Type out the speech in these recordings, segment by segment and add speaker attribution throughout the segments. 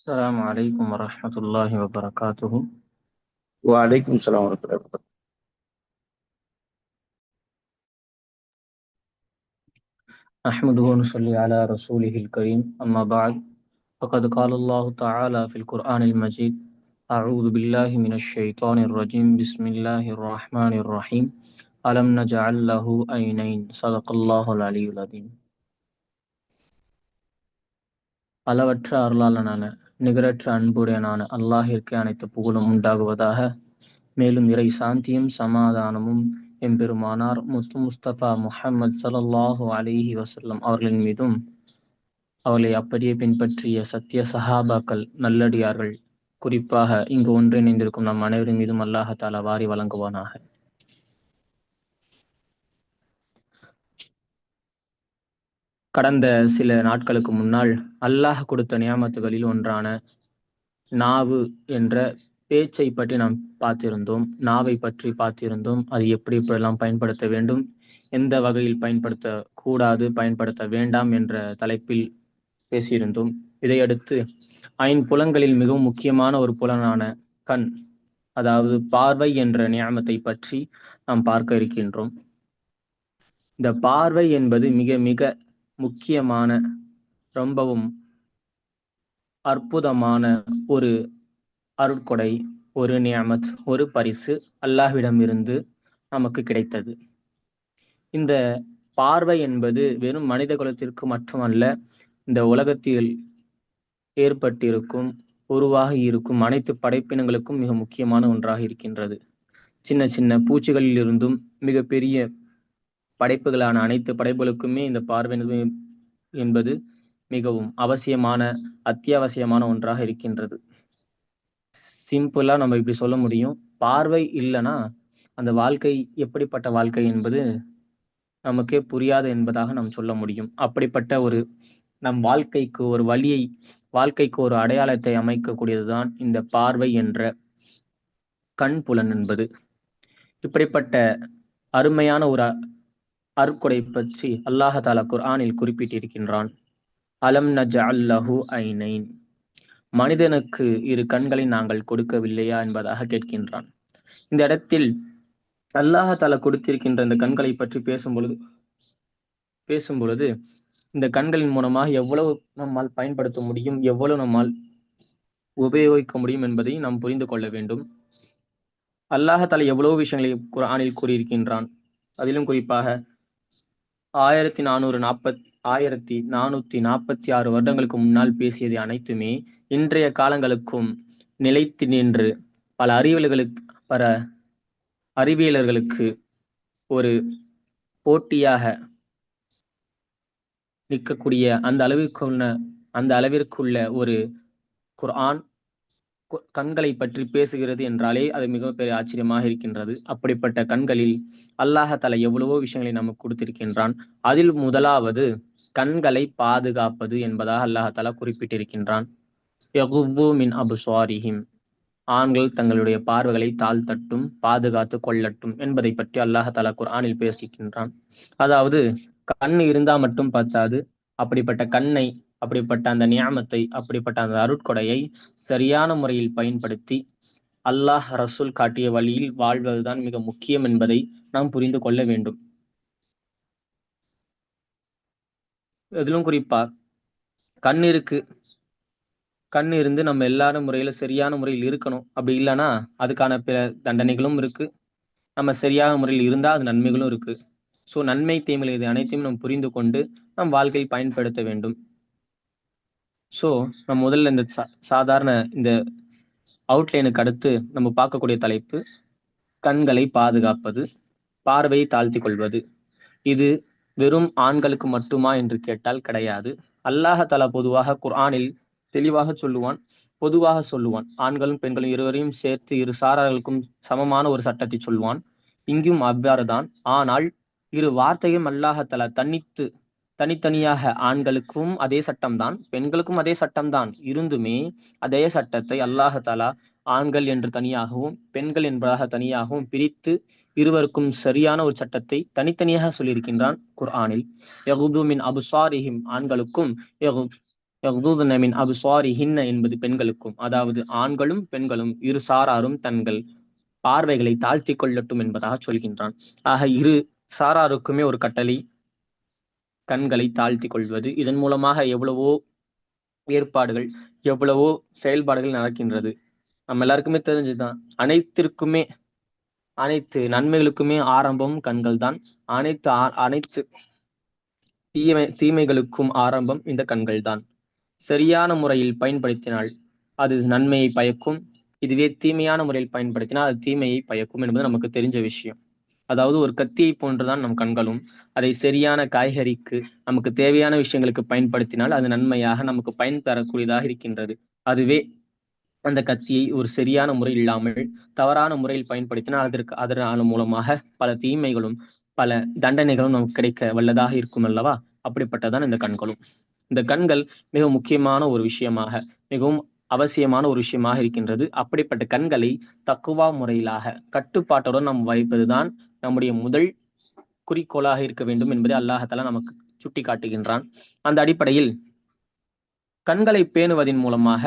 Speaker 1: Assalamualaikum warahmatullahi wabarakatuh.
Speaker 2: Waalaikumsalam warahmatullahi wabarakatuh.
Speaker 1: Ahmaduhu wa nusalli ala rasulihil kareem. Amma ba'd. Faqad qala Allah ta'ala fil Qur'anil Majid. A'udhu billahi minash shaitanir rajim. Bismillahir rahmanir rahim. Alam naj'al lahu aynayn. Sadaqallahul aliyyul azim. அளவற்ற அருளாளனான நிகரற்ற அன்புடையனான அல்லாஹிற்கு அனைத்து புகழும் உண்டாகுவதாக. மேலும் இறை சாந்தியும் சமாதானமும் எம்பெருமானார் முஸ்தபா முஹம்மது ஸல்லல்லாஹு அலைஹி வஸல்லம் அவர்களின் மீதும் அவர்களை அப்படியே பின்பற்றிய சத்திய சஹாபாக்கள் நல்லடியார்கள் குறிப்பாக இங்கு ஒன்றிணைந்திருக்கும் நம் அனைவரின் மீதும் அல்லாஹ் தஆலா வாரி வழங்குவானாக. கடந்த சில நாட்களுக்கு முன்னால் அல்லாஹ் கொடுத்த நியாமத்துகளில் ஒன்றான நாவு என்ற பேச்சை பற்றி நாம் பார்த்திருந்தோம். நாவை பற்றி பார்த்திருந்தோம். அது எப்படியெல்லாம் பயன்படுத்த வேண்டும், எந்த வகையில் பயன்படுத்த கூடாது, பயன்படுத்த வேண்டாம் என்ற தலைப்பில் பேசியிருந்தோம். இதையடுத்து ஐம்புலன்களில் மிகவும் முக்கியமான ஒரு புலனான கண், அதாவது பார்வை என்ற நியாமத்தை பற்றி நாம் பார்க்க இருக்கின்றோம். இந்த பார்வை என்பது மிக மிக முக்கியமான, ரொம்பவும் அற்புதமான ஒரு அருட்கொடை, ஒரு நியாமத், ஒரு பரிசு அல்லாஹ்விடமிருந்து நமக்கு கிடைத்தது. இந்த பார்வை என்பது வெறும் மனித குலத்திற்கு மட்டுமல்ல, இந்த உலகத்தில் ஏற்பட்டிருக்கும் உருவாகி இருக்கும் அனைத்து படைப்பினங்களுக்கும் மிக முக்கியமான ஒன்றாக இருக்கின்றது. சின்ன சின்ன பூச்சிகளில் இருந்தும் மிகப்பெரிய படைப்புகளான அனைத்து படைப்புகளுக்குமே இந்த பார்வை என்பது மிகவும் அவசியமான, அத்தியாவசியமான ஒன்றாக இருக்கின்றது. சிம்பிளா நம்ம இப்படி சொல்ல முடியும், பார்வை இல்லைன்னா அந்த வாழ்க்கை எப்படிப்பட்ட வாழ்க்கை என்பது நமக்கே புரியாது என்பதாக நாம் சொல்ல முடியும். அப்படிப்பட்ட ஒரு நம் வாழ்க்கைக்கு ஒரு வழியை, வாழ்க்கைக்கு ஒரு அடையாளத்தை அமைக்கக்கூடியதுதான் இந்த பார்வை என்ற கண் புலன் என்பது. இப்படிப்பட்ட அருமையான ஒரு அருட்கொடை பற்றி அல்லாஹ் தஆலா குர்ஆனில் குறிப்பிட்டிருக்கின்றான். அலம் நஜ்அல் லஹு ஐனைன், மனிதனுக்கு இரு கண்களை நாங்கள் கொடுக்கவில்லையா என்பதாக கேட்கின்றான். இந்த இடத்தில் அல்லாஹ் தஆலா கொடுத்திருக்கின்ற இந்த கண்களை பற்றி பேசும் பொழுது இந்த கண்களின் மூலமாக எவ்வளவு நம்மால் பயன்படுத்த முடியும், எவ்வளவு நம்மால் உபயோகிக்க முடியும் என்பதை நாம் புரிந்து கொள்ள வேண்டும். அல்லாஹ் தஆலா எவ்வளவு விஷயங்களை குர்ஆனில் கூறியிருக்கின்றான். அதிலும் குறிப்பாக 1446 வருடங்களுக்கு முன்னால் பேசியது அனைத்துமே இன்றைய காலங்களுக்கும் நிலைத்து நின்று பல அறிவியலர்களுக்கு ஒரு போட்டியாக நிற்கக்கூடிய அந்த அளவிற்குள்ள ஒரு குர்ஆன் கண்களை பற்றி பேசுகிறது என்றாலே அது மிகப்பெரிய ஆச்சரியமாக இருக்கின்றது. அப்படிப்பட்ட கண்களில் அல்லாஹ் தஆலா எவ்வளவோ விஷயங்களை நமக்கு கொடுத்திருக்கின்றான். அதில் முதலாவது கண்களை பாதுகாப்பது என்பதாக அல்லாஹ் தஆலா குறிப்பிட்டிருக்கின்றான். யகுவ்வு மின் அப்சாரிஹிம், ஆண்கள் தங்களுடைய பார்வைகளை தாழ்த்தட்டும், பாதுகாத்து கொள்ளட்டும் என்பதை பற்றி அல்லாஹ் தஆலா குர்ஆனில் பேசிக்கின்றான். அதாவது கண் இருந்தா மட்டும் பத்தாது, அப்படிப்பட்ட கண்ணை, அப்படிப்பட்ட அந்த நியாமத்தை, அப்படிப்பட்ட அந்த அருட்கொடையை சரியான முறையில் பயன்படுத்தி அல்லாஹ் ரசூல் காட்டிய வழியில் வாழ்வதுதான் மிக முக்கியம் என்பதை நாம் புரிந்து கொள்ள வேண்டும். இதிலும் குறிப்பா கண் இருந்து நம்ம எல்லாரும் முறையில சரியான முறையில் இருக்கணும். அப்படி இல்லைன்னா அதுக்கான பிற தண்டனைகளும் இருக்கு. நம்ம சரியான முறையில் இருந்தா அது நன்மைகளும் இருக்கு. ஸோ நன்மை தீமை இது அனைத்தையும் நம்ம புரிந்து கொண்டு நம் வாழ்க்கையில் பயன்படுத்த வேண்டும். ஸோ நம்ம முதல்ல இந்த சாதாரண இந்த அவுட்லைனுக்கு அடுத்து நம்ம பார்க்கக்கூடிய தலைப்பு கண்களை பாதுகாப்பது, பார்வையை தாழ்த்தி கொள்வது. இது வெறும் ஆண்களுக்கு மட்டுமா என்று கேட்டால் கிடையாது. அல்லாஹ் தஆலா பொதுவாக குர்ஆனில் தெளிவாக பொதுவாக சொல்லுவான். ஆண்களும் பெண்களும் இருவரையும் சேர்த்து இரு சாரார்களுக்கும் சமமான ஒரு சட்டத்தை சொல்வான். இங்கும் அவ்வாறுதான். ஆனால் இரு வார்த்தையும் அல்லாஹ் தஆலா தனித்தனியாக ஆண்களுக்கும் அதே சட்டம்தான், பெண்களுக்கும் அதே சட்டம்தான் இருந்துமே அதே சட்டத்தை அல்லாஹ் தஆலா ஆண்கள் என்று தனியாகவும் பெண்கள் என்பதாக தனியாகவும் பிரித்து இருவருக்கும் சரியான ஒரு சட்டத்தை தனித்தனியாக சொல்லியிருக்கின்றான் குர்ஆனில். யகுது மின் அப்சாரிஹிம், ஆண்களுக்கும் யக்துதுன மின் அப்சாரிஹின்ன என்பது பெண்களுக்கும், அதாவது ஆண்களும் பெண்களும் இரு சாராரும் தங்கள் பார்வைகளை தாழ்த்தி கொள்ளட்டும் என்பதாக சொல்கின்றான். ஆக இரு சாராருக்குமே ஒரு கட்டளை, கண்களை தாழ்த்தி கொள்வது. இதன் மூலமாக எவ்வளவோ ஏற்பாடுகள், எவ்வளவோ செயல்பாடுகள் நடக்கின்றது. நம்ம எல்லாருக்குமே தெரிஞ்சுதான். அனைத்து நன்மைகளுக்குமே ஆரம்பம் கண்கள் தான். அனைத்து தீமைகளுக்கும் ஆரம்பம் இந்த கண்கள் தான். சரியான முறையில் பயன்படுத்தினால் அது நன்மையை பயக்கும், இதுவே தீமையான முறையில் பயன்படுத்தினால் அது தீமையை பயக்கும் என்பது நமக்கு தெரிஞ்ச விஷயம். அதாவது ஒரு கத்தியை போன்றுதான் நம் கண்களும். அதை சரியான காய்கறிக்கு, நமக்கு தேவையான விஷயங்களுக்கு பயன்படுத்தினால் அது நன்மையாக நமக்கு பயன் தரக்கூடியதாக இருக்கின்றது. அதுவே அந்த கத்தியை ஒரு சரியான முறை இல்லாமல் தவறான முறையில் பயன்படுத்தினால் அதன் மூலமாக பல தீமைகளும் பல தண்டனைகளும் நமக்கு கிடைக்க வல்லதாக இருக்கும் அல்லவா? அப்படிப்பட்டதான் இந்த கண்களும். இந்த கண்கள் மிக முக்கியமான ஒரு விஷயமாக, மிகவும் அவசியமான ஒரு விஷயமாக இருக்கின்றது. அப்படிப்பட்ட கண்களை தக்குவா முறையிலாக கட்டுப்பாட்டுடன் நாம் வைப்பதுதான் நம்முடைய முதல் குறிக்கோளாக இருக்க வேண்டும் என்பதை அல்லாஹ் நமக்கு சுட்டி காட்டுகின்றான். அந்த அடிப்படையில் கண்களை பேணுவதன் மூலமாக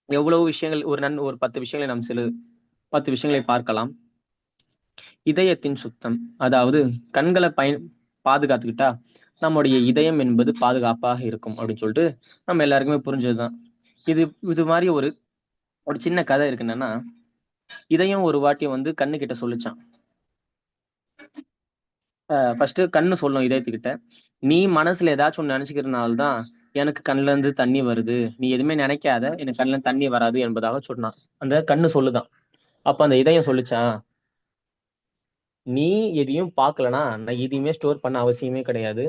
Speaker 1: எவ்வளவு விஷயங்கள், ஒரு 10 விஷயங்களை நாம் 10 விஷயங்களை பார்க்கலாம். இதயத்தின் சுத்தம், அதாவது கண்களை பாதுகாத்துக்கிட்டா நம்முடைய இதயம் என்பது பாதுகாப்பாக இருக்கும் அப்படின்னு சொல்லிட்டு நம்ம எல்லாருக்குமே புரிஞ்சதுதான். இது மாதிரி ஒரு சின்ன கதை இருக்கு. என்னன்னா, இதயம் ஒரு வாட்டி கண்ணு கிட்ட சொல்லிச்சான். ஃபர்ஸ்ட் கண்ணு சொல்லும் இதயத்துக்கிட்ட, நீ மனசுல ஏதாச்சும் ஒண்ணு நினைச்சுக்கிறதுனால்தான் எனக்கு கண்ணுல இருந்து தண்ணி வருது, நீ எதுவுமே நினைக்காத, எனக்கு கண்ணுல தண்ணி வராது என்பதாக சொன்னான். அந்த கண்ணு சொல்லுதான். அப்ப அந்த இதயம் சொல்லிச்சான், நீ எதையும் பார்க்கலனா நான் எதையுமே ஸ்டோர் பண்ண அவசியமே கிடையாது.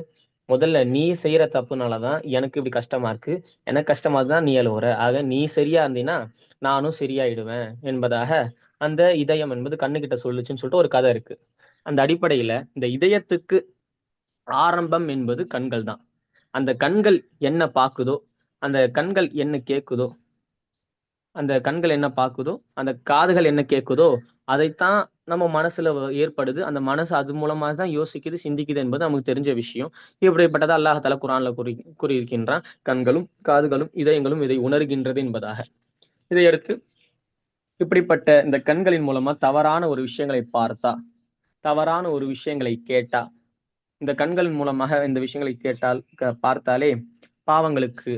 Speaker 1: முதல்ல நீ செய்யற தப்புனாலதான் எனக்கு இப்படி கஷ்டமா இருக்கு, எனக்கு கஷ்டமா தான் நீ அழுவுற. ஆக நீ சரியா இருந்தீன்னா நானும் சரியாயிடுவேன் என்பதாக அந்த இதயம் என்பது கண்ணுகிட்ட சொல்லுச்சுன்னு சொல்லிட்டு ஒரு கதை இருக்கு. அந்த அடிப்படையில இந்த இதயத்துக்கு ஆரம்பம் என்பது கண்கள் தான். அந்த கண்கள் என்ன பார்க்குதோ, அந்த கண்கள் என்ன கேட்குதோ, அந்த கண்கள் என்ன பார்க்குதோ, அந்த காதுகள் என்ன கேட்குதோ, அதைத்தான் நம்ம மனசுல ஏற்படுது. அந்த மனசு அது மூலமா தான் யோசிக்குது, சிந்திக்குது என்பது நமக்கு தெரிஞ்ச விஷயம். இப்படிப்பட்டதை அல்லாஹ் குர்ஆன்ல கூறியிருக்கின்றான். கண்களும் காதுகளும் இதயங்களும் இதை உணர்கின்றது என்பதாக. இதையடுத்து இப்படிப்பட்ட இந்த கண்களின் மூலமா தவறான ஒரு விஷயங்களை பார்த்தா, தவறான ஒரு விஷயங்களை கேட்டா, இந்த கண்களின் மூலமாக இந்த விஷயங்களை பார்த்தாலே பாவங்களுக்கு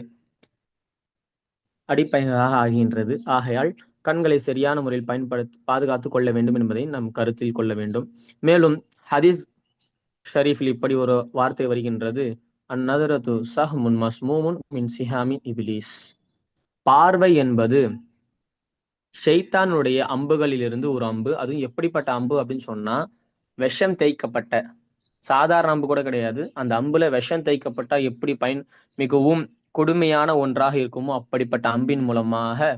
Speaker 1: அடிப்படையாக ஆகின்றது. ஆகையால் கண்களை சரியான முறையில் பாதுகாத்துக் கொள்ள வேண்டும் என்பதை நாம் கருத்தில் கொள்ள வேண்டும். மேலும் ஹதீஸ் ஷரீஃபில் இப்படி ஒரு வார்த்தை வருகின்றது, அந்நதரத்து சஹ்முன் மஸ்மூமுன் மின் சிஹாமின் இபிலிஸ். பார்வை என்பது ஷைத்தானுடைய அம்புகளிலிருந்து ஒரு அம்பு. அதுவும் எப்படிப்பட்ட அம்பு அப்படின்னு சொன்னா, விஷம் தேய்க்கப்பட்ட சாதாரண அம்பு கூட கிடையாது. அந்த அம்புல விஷம் தேய்க்கப்பட்டா எப்படி மிகவும் கொடுமையான ஒன்றாக இருக்குமோ அப்படிப்பட்ட அம்பின் மூலமாக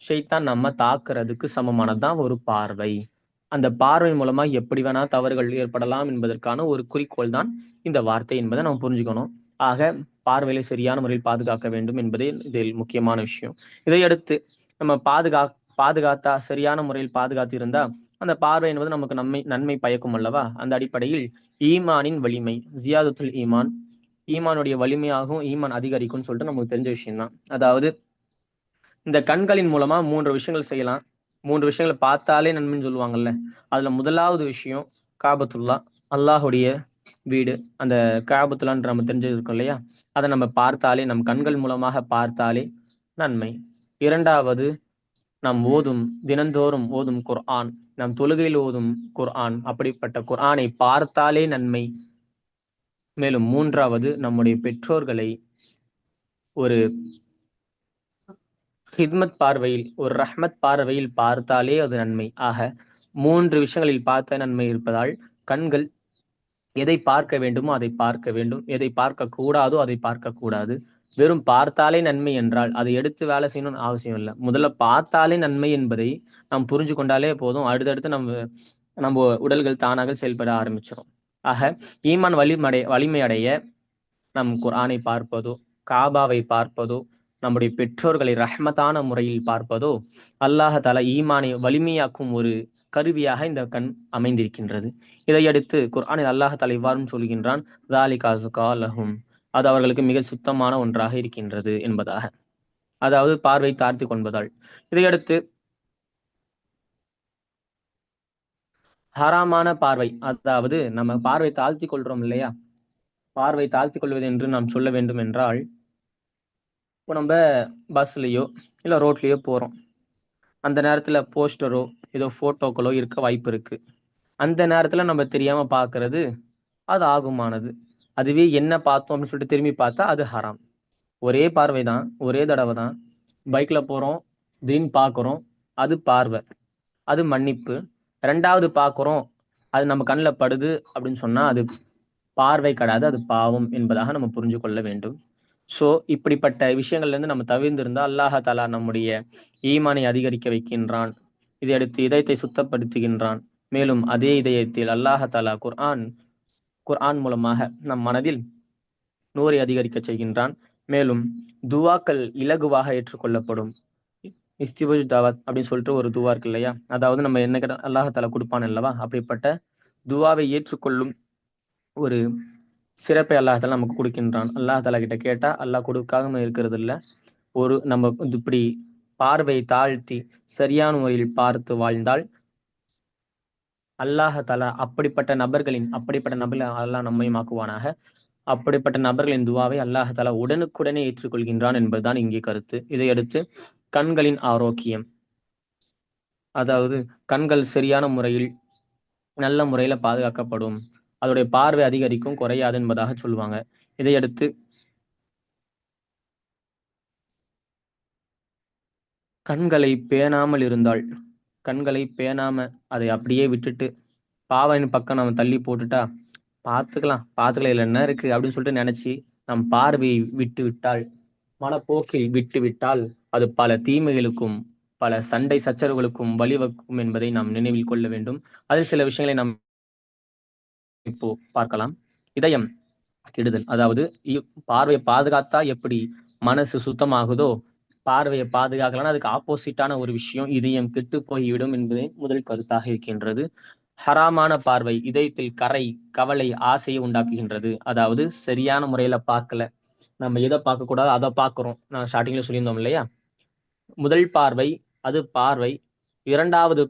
Speaker 1: ஷைத்தான் நம்ம தாக்குறதுக்கு சமமானதுதான் ஒரு பார்வை. அந்த பார்வை மூலமா எப்படி வேணா தவறுகள் ஏற்படலாம் என்பதற்கான ஒரு குறிக்கோள் தான் இந்த வார்த்தை என்பதை நம்ம புரிஞ்சுக்கணும். ஆக பார்வையில சரியான முறையில் பாதுகாக்க வேண்டும் என்பதே இதில் முக்கியமான விஷயம். இதையடுத்து நம்ம பாதுகாத்தா, சரியான முறையில் பாதுகாத்து இருந்தா அந்த பார்வை என்பது நமக்கு நன்மை பயக்கும் அல்லவா? அந்த அடிப்படையில் ஈமானின் வலிமை, ஜியாதத்துல் ஈமான், ஈமானுடைய வலிமையாகவும் ஈமான் அதிகரிக்கும்னு சொல்லிட்டு நமக்கு தெரிஞ்ச விஷயம் தான். அதாவது இந்த கண்களின் மூலமா 3 விஷயங்கள் செய்யலாம். 3 விஷயங்களை பார்த்தாலே நன்மைன்னு சொல்லுவாங்கல்ல. அதுல முதலாவது விஷயம் காபத்துல்லா, அல்லாஹுடைய வீடு. அந்த காபத்துல்லான்னு நம்ம தெரிஞ்சிருக்கோம் இல்லையா? அதை நம்ம பார்த்தாலே, நம் கண்கள் மூலமாக பார்த்தாலே நன்மை. இரண்டாவது, நாம் தினந்தோறும் ஓதும் குர்ஆன், நம் தொழுகையில் ஓதும் குர்ஆன், அப்படிப்பட்ட குர்ஆனை பார்த்தாலே நன்மை. மேலும் மூன்றாவது, நம்முடைய பெற்றோர்களை ஒரு ஹித்மத் பார்வையில், ஒரு ரஹ்மத் பார்வையில் பார்த்தாலே அது நன்மை. ஆக 3 விஷயங்களில் பார்த்த நன்மை இருப்பதால் கண்கள் எதை பார்க்க வேண்டுமோ அதை பார்க்க வேண்டும், எதை பார்க்க கூடாதோ அதை பார்க்க கூடாது. வெறும் பார்த்தாலே நன்மை என்றால் அதை எடுத்து வேலை செய்யணும்னு அவசியம் இல்லை. முதல்ல பார்த்தாலே நன்மை என்பதை நாம் புரிஞ்சு கொண்டாலே போதும். அடுத்தடுத்து நம்ம உடல்கள் தானாக செயல்பட ஆரம்பிச்சிடும். ஆக ஈமான் வலிமை அடைய நம் குர்ஆனை பார்ப்பதோ, காபாவை பார்ப்பதோ, நம்முடைய பெற்றோர்களை ரஹ்மத்தான முறையில் பார்ப்பதோ அல்லாஹ் தஆலா ஈமானை வலிமையாக்கும் ஒரு கருவியாக இந்த கண் அமைந்திருக்கின்றது. இதையடுத்து குர்ஆனில் அல்லாஹ் தஆலா இவ்வாறும் சொல்கின்றான், ذَلِكَ أَزْكَى لَهُمْ, அது அவர்களுக்கு மிக சுத்தமான ஒன்றாக இருக்கின்றது என்பதாக. அதாவது பார்வை தாழ்த்தி கொள்வதால். இதையடுத்து ஹராமான பார்வை, அதாவது நம்ம பார்வை தாழ்த்தி கொள்றோம் இல்லையா? பார்வை தாழ்த்தி கொள்வது என்று நாம் சொல்ல வேண்டும் என்றால், இப்போ நம்ம பஸ்லயோ இல்ல ரோட்லயோ போறோம். அந்த நேரத்துல போஸ்டரோ ஏதோ போட்டோக்களோ இருக்க வாய்ப்பு இருக்கு. அந்த நேரத்துல நம்ம தெரியாம பார்க்கிறது அது ஆகுமானது. அதுவே என்ன பார்த்தோம் அப்படின்னு சொல்லிட்டு திரும்பி பார்த்தா அது ஹராம். ஒரே பார்வை தான், ஒரே தடவை தான். பைக்ல போறோம், திடீர்னு பார்க்குறோம், அது பார்வை, அது மன்னிப்பு. 2வது பார்க்குறோம், அது நம்ம கண்ணுல படுது அப்படின்னு சொன்னா அது பார்வை கிடையாது, அது பாவம் என்பதாக நம்ம புரிஞ்சு கொள்ள வேண்டும். ஸோ இப்படிப்பட்ட விஷயங்கள்ல இருந்து நம்ம தவிர்ந்திருந்தா அல்லாஹ் தஆலா நம்முடைய ஈமானை அதிகரிக்க வைக்கின்றான். இதையடுத்து இதயத்தை சுத்தப்படுத்துகின்றான். மேலும் அதே இதயத்தில் அல்லாஹ் தஆலா குர்ஆன் மூலமாக நம் மனதில் நூரை அதிகரிக்க செய்கின்றான். மேலும் துவாக்கள் இலகுவாக ஏற்றுக்கொள்ளப்படும். இஸ்திபுஜ் தாவத் அப்படின்னு சொல்லிட்டு ஒரு துவா இருக்கு இல்லையா? அதாவது நம்ம என்ன கேட்டா அல்லாஹ் தஆலா கொடுப்பான் அல்லவா? அப்படிப்பட்ட துவாவை ஏற்றுக்கொள்ளும் ஒரு சிறப்பை அல்லாஹ் தஆலா நமக்கு கொடுக்கின்றான். அல்லாஹ் தஆலா கிட்ட கேட்டா அல்லாஹ் கொடுக்காம இருக்கிறது இல்ல. நம்ம இப்படி பார்வையை தாழ்த்தி சரியான முறையில் பார்த்து வாழ்ந்தால் அல்லாஹ் தஆலா அப்படிப்பட்ட நபர்களை அல்லாஹ் நம்மையும் ஆக்குவானாக. அப்படிப்பட்ட நபர்களின் துவாவை அல்லாஹ் தஆலா உடனுக்குடனே ஏற்றுக்கொள்கின்றான் என்பதுதான் இங்கே கருத்து. இதையடுத்து கண்களின் ஆரோக்கியம், அதாவது கண்கள் சரியான முறையில் நல்ல முறையில பாதுகாக்கப்படும். அதோடைய பார்வை அதிகரிக்கும், குறையாது என்பதாக சொல்லுவாங்க. இதையடுத்து கண்களை பேணாமல் இருந்தால், கண்களை பேணாம அதை அப்படியே விட்டுட்டு பாவையின் பக்கம் நம்ம தள்ளி போட்டுட்டா, பார்த்துக்கலாம் இதுல என்ன இருக்கு அப்படின்னு சொல்லிட்டு நினைச்சு நம் பார்வையை விட்டு விட்டால், மனப்போக்கில் விட்டு விட்டால் அது பல தீமைகளுக்கும் பல சண்டை சச்சரவுகளுக்கும் வழிவகுக்கும் என்பதை நாம் நினைவில் கொள்ள வேண்டும். அதில் சில விஷயங்களை நாம் இப்போ பார்க்கலாம். இதயம் கெடுதல், அதாவது பார்வையை பாதுகாத்தா எப்படி மனசு சுத்தமாகுதோ, பார்வையை பாதுகாக்கலன்னா அதுக்கு ஆப்போசிட்டான ஒரு விஷயம் இதயம் கெட்டு போய்விடும் என்பதே முதல் கருத்தாக இருக்கின்றது. ஹராமான பார்வை இதயத்தில் கரை, கவலை, ஆசையை உண்டாக்குகின்றது. அதாவது சரியான முறையில பார்க்கல, நம்ம எதை பார்க்க கூடாது அதை பார்க்கிறோம். நான் ஸ்டார்டிங்ல சொல்லியிருந்தோம் இல்லையா? முதல் பார்வை அது பார்வை, 2வது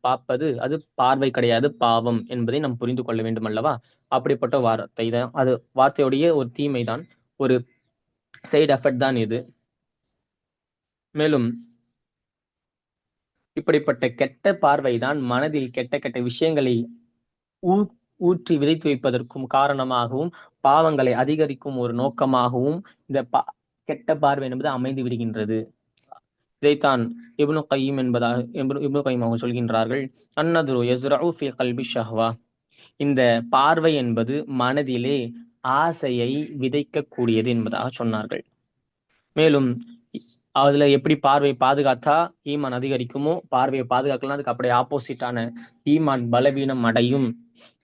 Speaker 1: பார்ப்பது அது பார்வை கிடையாது, பாவம் என்பதை நாம் புரிந்து கொள்ள வேண்டும் அல்லவா? அப்படிப்பட்ட வார்த்தை தான் அது, வார்த்தையுடைய ஒரு தீமை தான், ஒரு சைடு எஃபெக்ட் தான் இது. மேலும் இப்படிப்பட்ட கெட்ட பார்வை தான் மனதில் கெட்ட கெட்ட விஷயங்களை ஊற்றி விதைத்து வைப்பதற்கும் காரணமாகவும், பாவங்களை அதிகரிக்கும் ஒரு நோக்கமாகவும் இந்த கெட்ட பார்வை என்பது அமைந்து விடுகின்றது. இதைத்தான் இப்னு கையிம் அவங்க சொல்கின்றார்கள், அன்னதுரு யஸ்ரஉ ஃபீ கல்பி ஷஹ்வா. இந்த பார்வை என்பது மனதிலே ஆசையை விதைக்கக்கூடியது என்பதாக சொன்னார்கள். மேலும் அதுல எப்படி பார்வை பாதுகாத்தா ஈமான் அதிகரிக்குமோ, பார்வையை பாதுகாக்கலாம் அதுக்கு அப்படியே ஆப்போசிட்டான ஈமான் பலவீனம் அடையும்.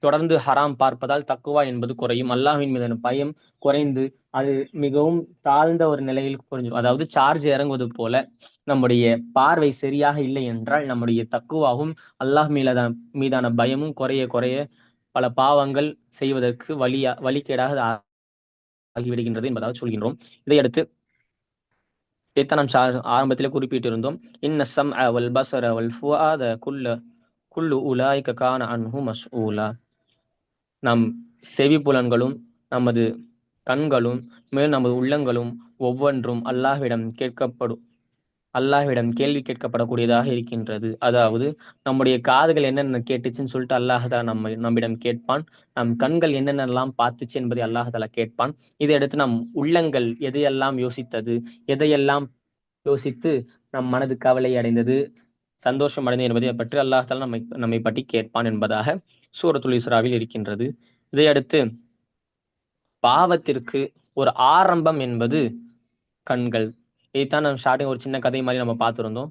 Speaker 1: தொடர்ந்து ஹராம் பார்ப்பதால் தக்குவா என்பது குறையும், அல்லாஹ்வின் மீதான பயம் குறைந்து அது மிகவும் தாழ்ந்த ஒரு நிலையில் குறைஞ்சிடும். அதாவது சார்ஜ் இறங்குவது போல நம்முடைய பார்வை சரியாக இல்லை என்றால் நம்முடைய தக்குவாவும் அல்லாஹ் மீதான பயமும் குறைய குறைய பல பாவங்கள் செய்வதற்கு வழிகேடாக ஆகிவிடுகின்றது என்பதாக சொல்கின்றோம். இதையடுத்து இதைத்தான் நாம் ஆரம்பத்திலே குறிப்பிட்டிருந்தோம். இன்ன ஸம்அ வல் பஸர வல் ஃபுஆத குல்லு உலாயிக கான அன்ஹு மஸ்ஊலா. நம் செவி புலன்களும் நமது கண்களும் மேலும் நமது உள்ளங்களும் ஒவ்வொன்றும் அல்லாஹ்விடம் கேள்வி கேட்கப்படக்கூடியதாக இருக்கின்றது. அதாவது நம்முடைய காதுகள் என்னென்ன கேட்டுச்சுன்னு சொல்லிட்டு அல்லாஹ் தஆலா நம்மிடம் கேட்பான். நம் கண்கள் என்னென்னலாம் பார்த்துச்சு என்பதை அல்லாஹ் தஆலா கேட்பான். இதையடுத்து நம் உள்ளங்கள் எதையெல்லாம் யோசித்தது, எதையெல்லாம் யோசித்து நம் மனது கவலை அடைந்தது, சந்தோஷம் அடைந்தது என்பதை பற்றி அல்லாஹ் தஆலா நம்மை பற்றி கேட்பான் என்பதாக சூரத்துல் இஸ்ராவில் இருக்கின்றது. இதையடுத்து பாவத்திற்கு ஒரு ஆரம்பம் என்பது கண்கள். இதைத்தான் நம்ம ஸ்டார்டிங் ஒரு சின்ன கதை மாதிரி நம்ம பார்த்திருந்தோம்.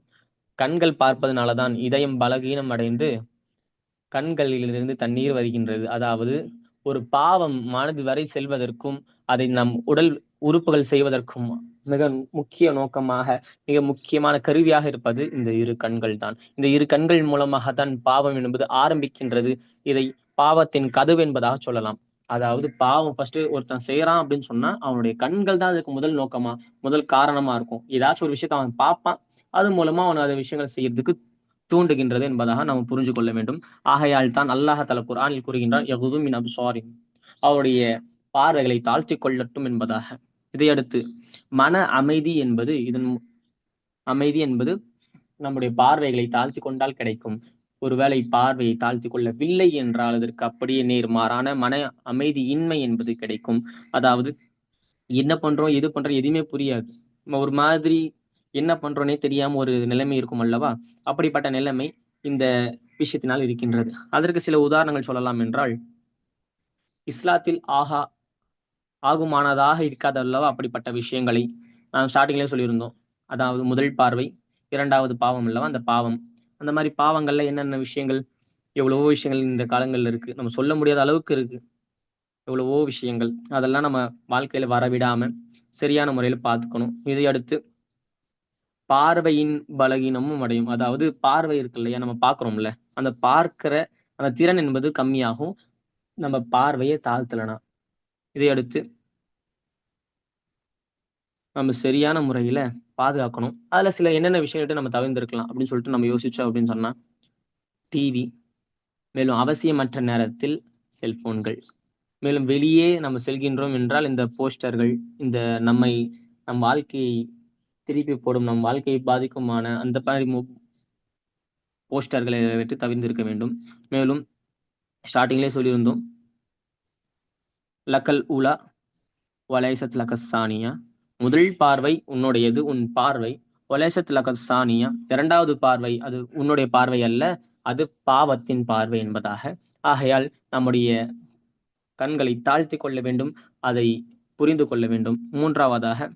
Speaker 1: கண்கள் பார்ப்பதனாலதான் இதயம் பலகீனம் அடைந்து கண்களிலிருந்து தண்ணீர் வருகின்றது. அதாவது ஒரு பாவம் மனது வரை செல்வதற்கும் அதை நம் உடல் உறுப்புகள் செய்வதற்கும் மிக முக்கிய நோக்கமாக மிக முக்கியமான கருவியாக இருப்பது இந்த இரு கண்கள் தான். இந்த இரு கண்கள் மூலமாகத்தான் பாவம் என்பது ஆரம்பிக்கின்றது. இதை பாவத்தின் கதவு என்பதாக சொல்லலாம். அதாவது பாவம் ஃபர்ஸ்ட் ஒருத்தன் செய்யறான் அப்படின்னு சொன்னா அவனுடைய கண்கள் தான் அதுக்கு முதல் காரணமா இருக்கும். ஏதாச்சும் ஒரு விஷயத்த அவன் பார்ப்பான், அது மூலமா அவன் அந்த விஷயங்கள் செய்யறதுக்கு தூண்டுகின்றது என்பதாக நாம் புரிஞ்சு கொள்ள வேண்டும். ஆகையால் தான் அல்லாஹ் தஆலா குர்ஆனில் கூறுகின்றான், யகுது மின் அப்சாரிஹிம், அவருடைய பார்வைகளை தாழ்த்திக் கொள்ளட்டும் என்பதாக. இதையடுத்து மன அமைதி என்பது நம்முடைய பார்வைகளை தாழ்த்திக் கொண்டால் கிடைக்கும். ஒருவேளை பார்வையை தாழ்த்திக் கொள்ளவில்லை என்றால் அதற்கு அப்படியே நேர்மாறான மன அமைதியின்மை என்பது கிடைக்கும். அதாவது என்ன பண்றோம், எது பண்றோம் எதுவுமே புரியாது. நம்ம ஒரு மாதிரி என்ன பண்றோன்னே தெரியாம ஒரு நிலைமை இருக்கும் அல்லவா? அப்படிப்பட்ட நிலைமை இந்த விஷயத்தினால் இருக்கின்றது. அதற்கு சில உதாரணங்கள் சொல்லலாம் என்றால், இஸ்லாத்தில் ஆகுமானதாக இருக்காது அல்லவா அப்படிப்பட்ட விஷயங்களை நாம் ஸ்டார்ட்டிங்லயே சொல்லியிருந்தோம். அதாவது முதல் பார்வை, 2வது பாவம் அல்லவா அந்த பாவம். அந்த மாரி பாவங்கள்ல என்னென்ன விஷயங்கள், எவ்வளவோ விஷயங்கள் இந்த காலங்கள்ல இருக்கு. நம்ம சொல்ல முடியாத அளவுக்கு இருக்கு. எவ்வளவோ விஷயங்கள். அதெல்லாம் நம்ம வாழ்க்கையில வரவிடாம, சரியான முறையில பார்த்துக்கணும். இதை அடுத்து பார்வையின் பலகீனமும் அடையும். அதாவது பார்வை இருக்கு இல்லையா? நம்ம பார்க்குறோம்ல. அந்த பார்க்கிற அந்த திறன் என்பது கம்மியாகும். நம்ம பார்வைய தாழ்த்தலனா. இதை அடுத்து நம்ம சரியான முறையில பாதுகாக்கணும். அதுல சில என்னென்ன விஷயத்த நம்ம தவிர்ந்திருக்கலாம் அப்படின்னு சொல்லிட்டு நம்ம யோசிச்சோம் அப்படின்னு சொன்னா, டிவி, மேலும் அவசியமற்ற நேரத்தில் செல்போன்கள். மேலும் வெளியே நம்ம செல்கின்றோம் என்றால் இந்த போஸ்டர்கள், இந்த நம்மை நம் வாழ்க்கையை திருப்பி போடும், நம் வாழ்க்கையை பாதிக்குமான அந்த மாரி போஸ்டர்களை விட்டு தவிர்ந்திருக்க வேண்டும். மேலும் ஸ்டார்ட்டிங்லயே சொல்லியிருந்தோம். லக்கல் ஊலா வலைசத் லக்கஸ் சானியா. முதல் பார்வை உன்னுடையது, உன் பார்வை. வலைசத் லக்கஸ் சானியா. 2வது பார்வை அது உன்னுடைய பார்வை அல்ல. அது பாவத்தின் பார்வை என்பதாக. ஆகையால் நம்முடைய கண்களை தாழ்த்திக் கொள்ள வேண்டும். அதை புரிந்து கொள்ள வேண்டும். 3வதாக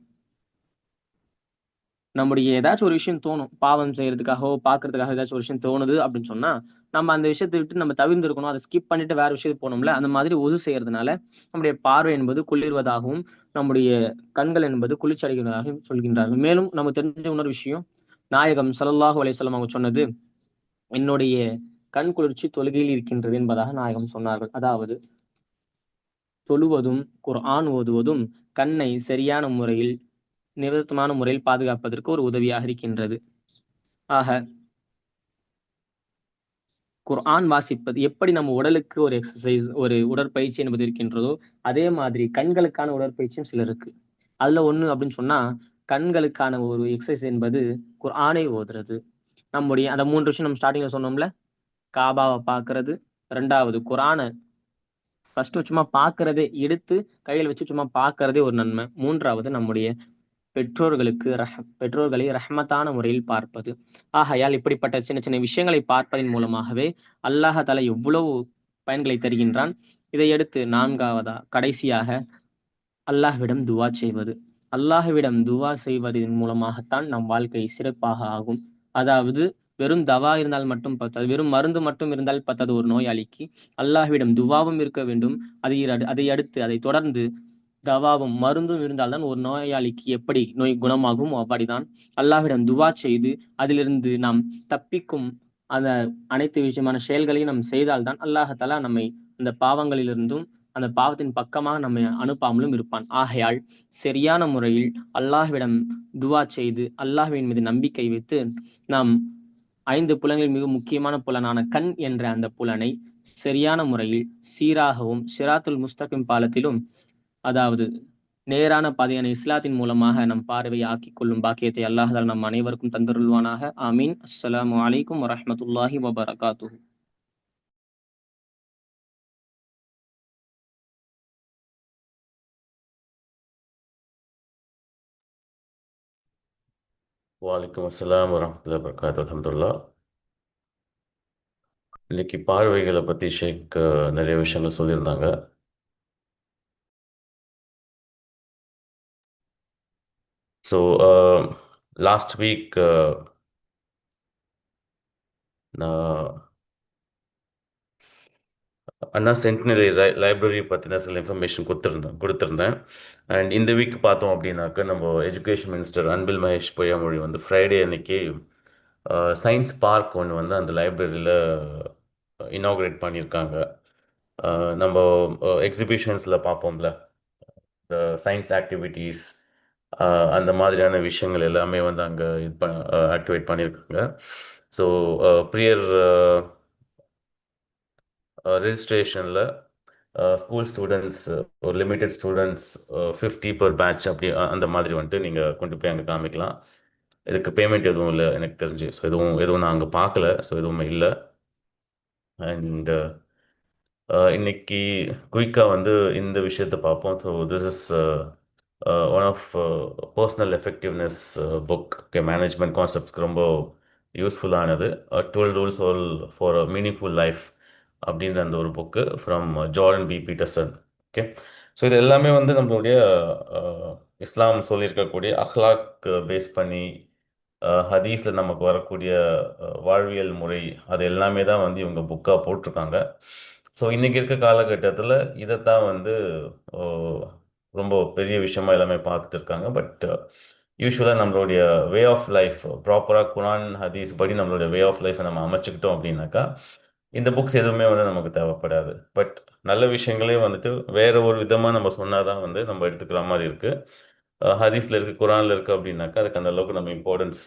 Speaker 1: நம்முடைய ஏதாச்சும் ஒரு விஷயம் தோணும். பாவம் செய்றதுக்காகவோ, பார்க்கறதுக்காக ஏதாச்சும் ஒரு விஷயம் தோணுது அப்படின்னு சொன்னா, நம்ம அந்த விஷயத்த விட்டு நம்ம தவிர்ந்திருக்கணும். அத ஸ்கிப் பண்ணிட்டு வேற விஷயத்துக்கு போனோம்ல, அந்த மாதிரி செய்யறதுனால நம்முடைய பார்வை என்பது குளிர்வதாகவும், நம்முடைய கண்கள் என்பது குளிர்ச்சி அடைகிறதாகவும் சொல்கின்றார்கள். மேலும் நமக்கு தெரிஞ்ச இன்னொரு விஷயம், நாயகம் ஸல்லல்லாஹு அலைஹி வஸல்லம் அவங்க சொன்னது, "என்னுடைய கண் குளிர்ச்சி தொழுகையில் இருக்கின்றது" என்பதாக நாயகம் சொன்னார்கள். அதாவது தொழுவதும், குர்ஆன் ஓதுவதும் கண்ணை சரியான முறையில், நிவர்த்தமான முறையில் பாதுகாப்பதற்கு ஒரு உதவியாக இருக்கின்றது. ஆக குர்ஆன் வாசிப்பது எப்படி நம்ம உடலுக்கு ஒரு எக்சர்சைஸ், ஒரு உடற்பயிற்சி என்பது இருக்கின்றதோ, அதே மாதிரி கண்களுக்கான உடற்பயிற்சியும் சில இருக்கு. அதுல ஒண்ணு அப்படின்னு சொன்னா, கண்களுக்கான ஒரு எக்சர்சைஸ் என்பது குர்ஆனை ஓதுறது. நம்முடைய அந்த 3 விஷயம் நம்ம ஸ்டார்ட்டிங்ல சொன்னோம்ல, காபாவ பார்க்கிறது, 2வது குர்ஆன ஃபர்ஸ்ட்டு சும்மா பார்க்கிறதே, எடுத்து கையில வச்சு சும்மா பார்க்கிறதே ஒரு நன்மை. 3வது நம்முடைய பெற்றோர்களை ரஹ்மத்தான முறையில் பார்ப்பது. ஆகையால் இப்படிப்பட்ட சின்ன சின்ன விஷயங்களை பார்ப்பதன் மூலமாகவே அல்லாஹ் தஆலா எவ்வளவு பயன்களை தருகின்றான். இதையடுத்து கடைசியாக அல்லாஹ்விடம் துவா செய்வது. அல்லாஹ்விடம் துவா செய்வதன் மூலமாகத்தான் நம் வாழ்க்கை சிறப்பாக ஆகும். அதாவது வெறும் தவா இருந்தால் மட்டும் பத்தாது. வெறும் மருந்து மட்டும் இருந்தால் பத்தாது ஒரு நோயாளிக்கு. அல்லாஹ்விடம் துவாவும் இருக்க வேண்டும். அதை அடுத்து அதைத் தொடர்ந்து தவாவும், மருந்தும் இருந்தால் தான் ஒரு நோயாளிக்கு எப்படி நோய் குணமாகுமோ அப்படிதான் அல்லாஹ்விடம் துவா செய்து, அதிலிருந்து நாம் தப்பிக்கும் அந்த அனைத்து விஷயமான செயல்களையும் நாம் செய்தால் தான் அல்லாஹ் தஆலா நம்மை அந்த பாவங்களிலிருந்தும், அந்த பாவத்தின் பக்கமாக நம்மை அனுப்பாமலும் இருப்பான். ஆகையால் சரியான முறையில் அல்லாஹ்விடம் துவா செய்து, அல்லாஹ்வின் மீது நம்பிக்கை வைத்து, நாம் 5 புலன்களில் மிக முக்கியமான புலனான கண் என்ற அந்த புலனை சரியான முறையில் சீராகவும், சிராத்துல் முஸ்தகிம் பாலத்திலும், அதாவது நேரான பாதையான இஸ்லாத்தின் மூலமாக நம் பார்வையை ஆக்கிக் கொள்ளும் பாக்கியத்தை அல்லாஹ் தஆலா நம் அனைவருக்கும் தந்தருள்வானாக. ஆமீன். அஸ்ஸலாமு அலைக்கும் வரஹ்மத்துல்லாஹி வபரகாத்துஹு.
Speaker 3: வலைக்கம் அஸ்ஸலாம் வரஹ்மத்துல்லாஹி வபரகாத்துஹு. அல்ஹம்துலில்லாஹ். இன்னைக்கு பார்வைகளை பற்றி ஷேக் நிறைய விஷயங்கள் சொல்லியிருந்தாங்க. ஸோ லாஸ்ட் வீக் நான் அண்ணா சென்டினரி லைப்ரரி பற்றின சில இன்ஃபர்மேஷன் கொடுத்துருந்தேன். அண்ட் இந்த வீக் பார்த்தோம் அப்படின்னாக்க நம்ம எஜுகேஷன் மினிஸ்டர் அன்பில் மகேஷ் பொய்யாமொழி வந்து ஃப்ரைடே அன்னைக்கு சயின்ஸ் பார்க் ஒன்று வந்து அந்த லைப்ரரியில் இனாகுரேட் பண்ணியிருக்காங்க. நம்ம எக்ஸிபிஷன்ஸில் பார்ப்போம்ல, இந்த சயின்ஸ் ஆக்டிவிட்டீஸ் அந்த மாதிரியான விஷயங்கள் எல்லாமே வந்து அங்கே ஆக்டிவேட் பண்ணியிருக்காங்க. ஸோ ப்ரியர் ரெஜிஸ்ட்ரேஷனில் ஸ்கூல் ஸ்டூடெண்ட்ஸ் ஒரு லிமிட்டெட் ஸ்டூடெண்ட்ஸ் 50 per பேட்ச் அப்படி அந்த மாதிரி வந்துட்டு நீங்கள் கொண்டு போய் அங்கே காமிக்கலாம். இதுக்கு பேமெண்ட் எதுவும் இல்லை எனக்கு தெரிஞ்சு. ஸோ எதுவும் நான் அங்கே பார்க்கல. ஸோ எதுவுமே இல்லை. அண்ட் இன்னைக்கு குயிக்காக வந்து இந்த விஷயத்தை பார்ப்போம். So this is one of personal effectiveness book. Okay, management கான்செப்ட்ஸ்க்கு ரொம்ப யூஸ்ஃபுல்லானது. 12 rules for a meaningful life அப்படின்ற அந்த ஒரு book from Jordan B Peterson. Okay, so இது எல்லாமே வந்து நம்மளுடைய இஸ்லாம் சொல்லியிருக்கக்கூடிய அஹ்லாக் பேஸ் பண்ணி ஹதீஸில் நமக்கு வரக்கூடிய வாழ்வியல் முறை அது எல்லாமே தான் வந்து இவங்க புக்காக போட்டிருக்காங்க. ஸோ இன்றைக்கி இருக்க காலகட்டத்தில் இதைத்தான் வந்து ரொம்ப பெரிய விஷயமா எல்லாமே பார்த்துட்டு இருக்காங்க. பட் யூஸ்வலாக நம்மளுடைய வே ஆஃப் லைஃப் ப்ராப்பராக குரான் ஹதீஸ் படி நம்மளுடைய வே ஆஃப் லைஃப்பை நம்ம அமைச்சுக்கிட்டோம் அப்படின்னாக்கா இந்த புக்ஸ் எதுவுமே வந்து நமக்கு தேவைப்படாது. பட் நல்ல விஷயங்களே வந்துட்டு வேறு ஒரு விதமாக நம்ம சொன்னால் தான் வந்து நம்ம எடுத்துக்கிற மாதிரி இருக்குது. ஹதீஸில் இருக்குது, குரானில் இருக்குது அப்படின்னாக்கா அதுக்கு அந்த அளவுக்கு நம்ம இம்பார்ட்டன்ஸ்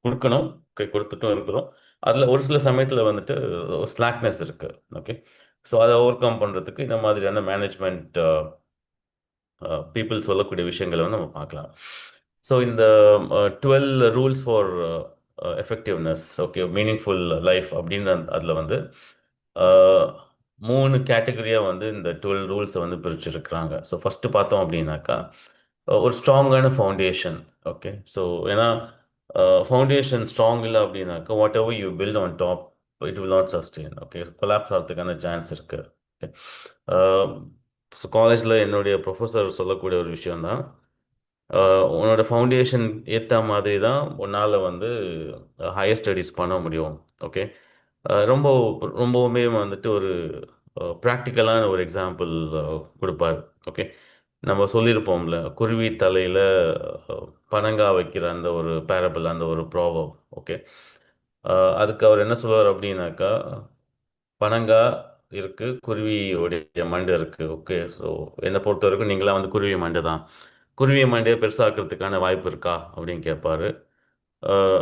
Speaker 3: கொடுக்கணும். கொடுத்துட்டும் இருக்கிறோம். அதில் ஒரு சில சமயத்தில் வந்துட்டு ஸ்லாக்னஸ் இருக்குது. ஓகே, ஸோ அதை ஓவர் கம் பண்ணுறதுக்கு இந்த மாதிரியான மேனேஜ்மெண்ட் பீப்புள் சொல்லக்கூடிய விஷயங்களை வந்து நம்ம பார்க்கலாம். ஸோ இந்த 12 rules for effectiveness, okay, meaningful life அப்படின்ற அதில் வந்து 3 கேட்டகரியாக வந்து இந்த 12 ரூல்ஸை வந்து பிரிச்சுருக்குறாங்க. ஸோ ஃபஸ்ட்டு பார்த்தோம் அப்படின்னாக்கா ஒரு ஸ்ட்ராங்கான ஃபவுண்டேஷன். ஓகே, ஸோ ஏன்னா ஃபவுண்டேஷன் ஸ்ட்ராங் இல்லை அப்படின்னாக்கா whatever you build on top it will not sustain. Okay, collapse ஆகிறதுக்கான சான்ஸ் இருக்குது. ஓகே, ஸோ காலேஜில் என்னுடைய ப்ரொஃபஸர் சொல்லக்கூடிய ஒரு விஷயந்தான், உன்னோட ஃபவுண்டேஷன் ஏற்ற மாதிரி தான் உன்னால் வந்து ஹையர் ஸ்டடீஸ் பண்ண முடியும். ஓகே, ரொம்பவுமே வந்துட்டு ஒரு ப்ராக்டிக்கலான ஒரு எக்ஸாம்பிள் கொடுப்பார். ஓகே, நம்ம சொல்லியிருப்போம்ல, குருவி தலையில் பனங்கா வைக்கிற அந்த ஒரு பேரபிள், அந்த ஒரு ப்ராவர்ப். ஓகே, அதுக்கு அவர் என்ன சொல்லுவார் அப்படின்னாக்கா, பனங்கா இருக்குது, குருவியோடைய மண்டை இருக்குது. ஓகே, ஸோ என்னை பொறுத்த வரைக்கும் நீங்களாம் வந்து குருவி மண்டை தான். குருவி மண்டையை பெருசாக்கிறதுக்கான வாய்ப்பு இருக்கா அப்படின்னு கேட்பார்.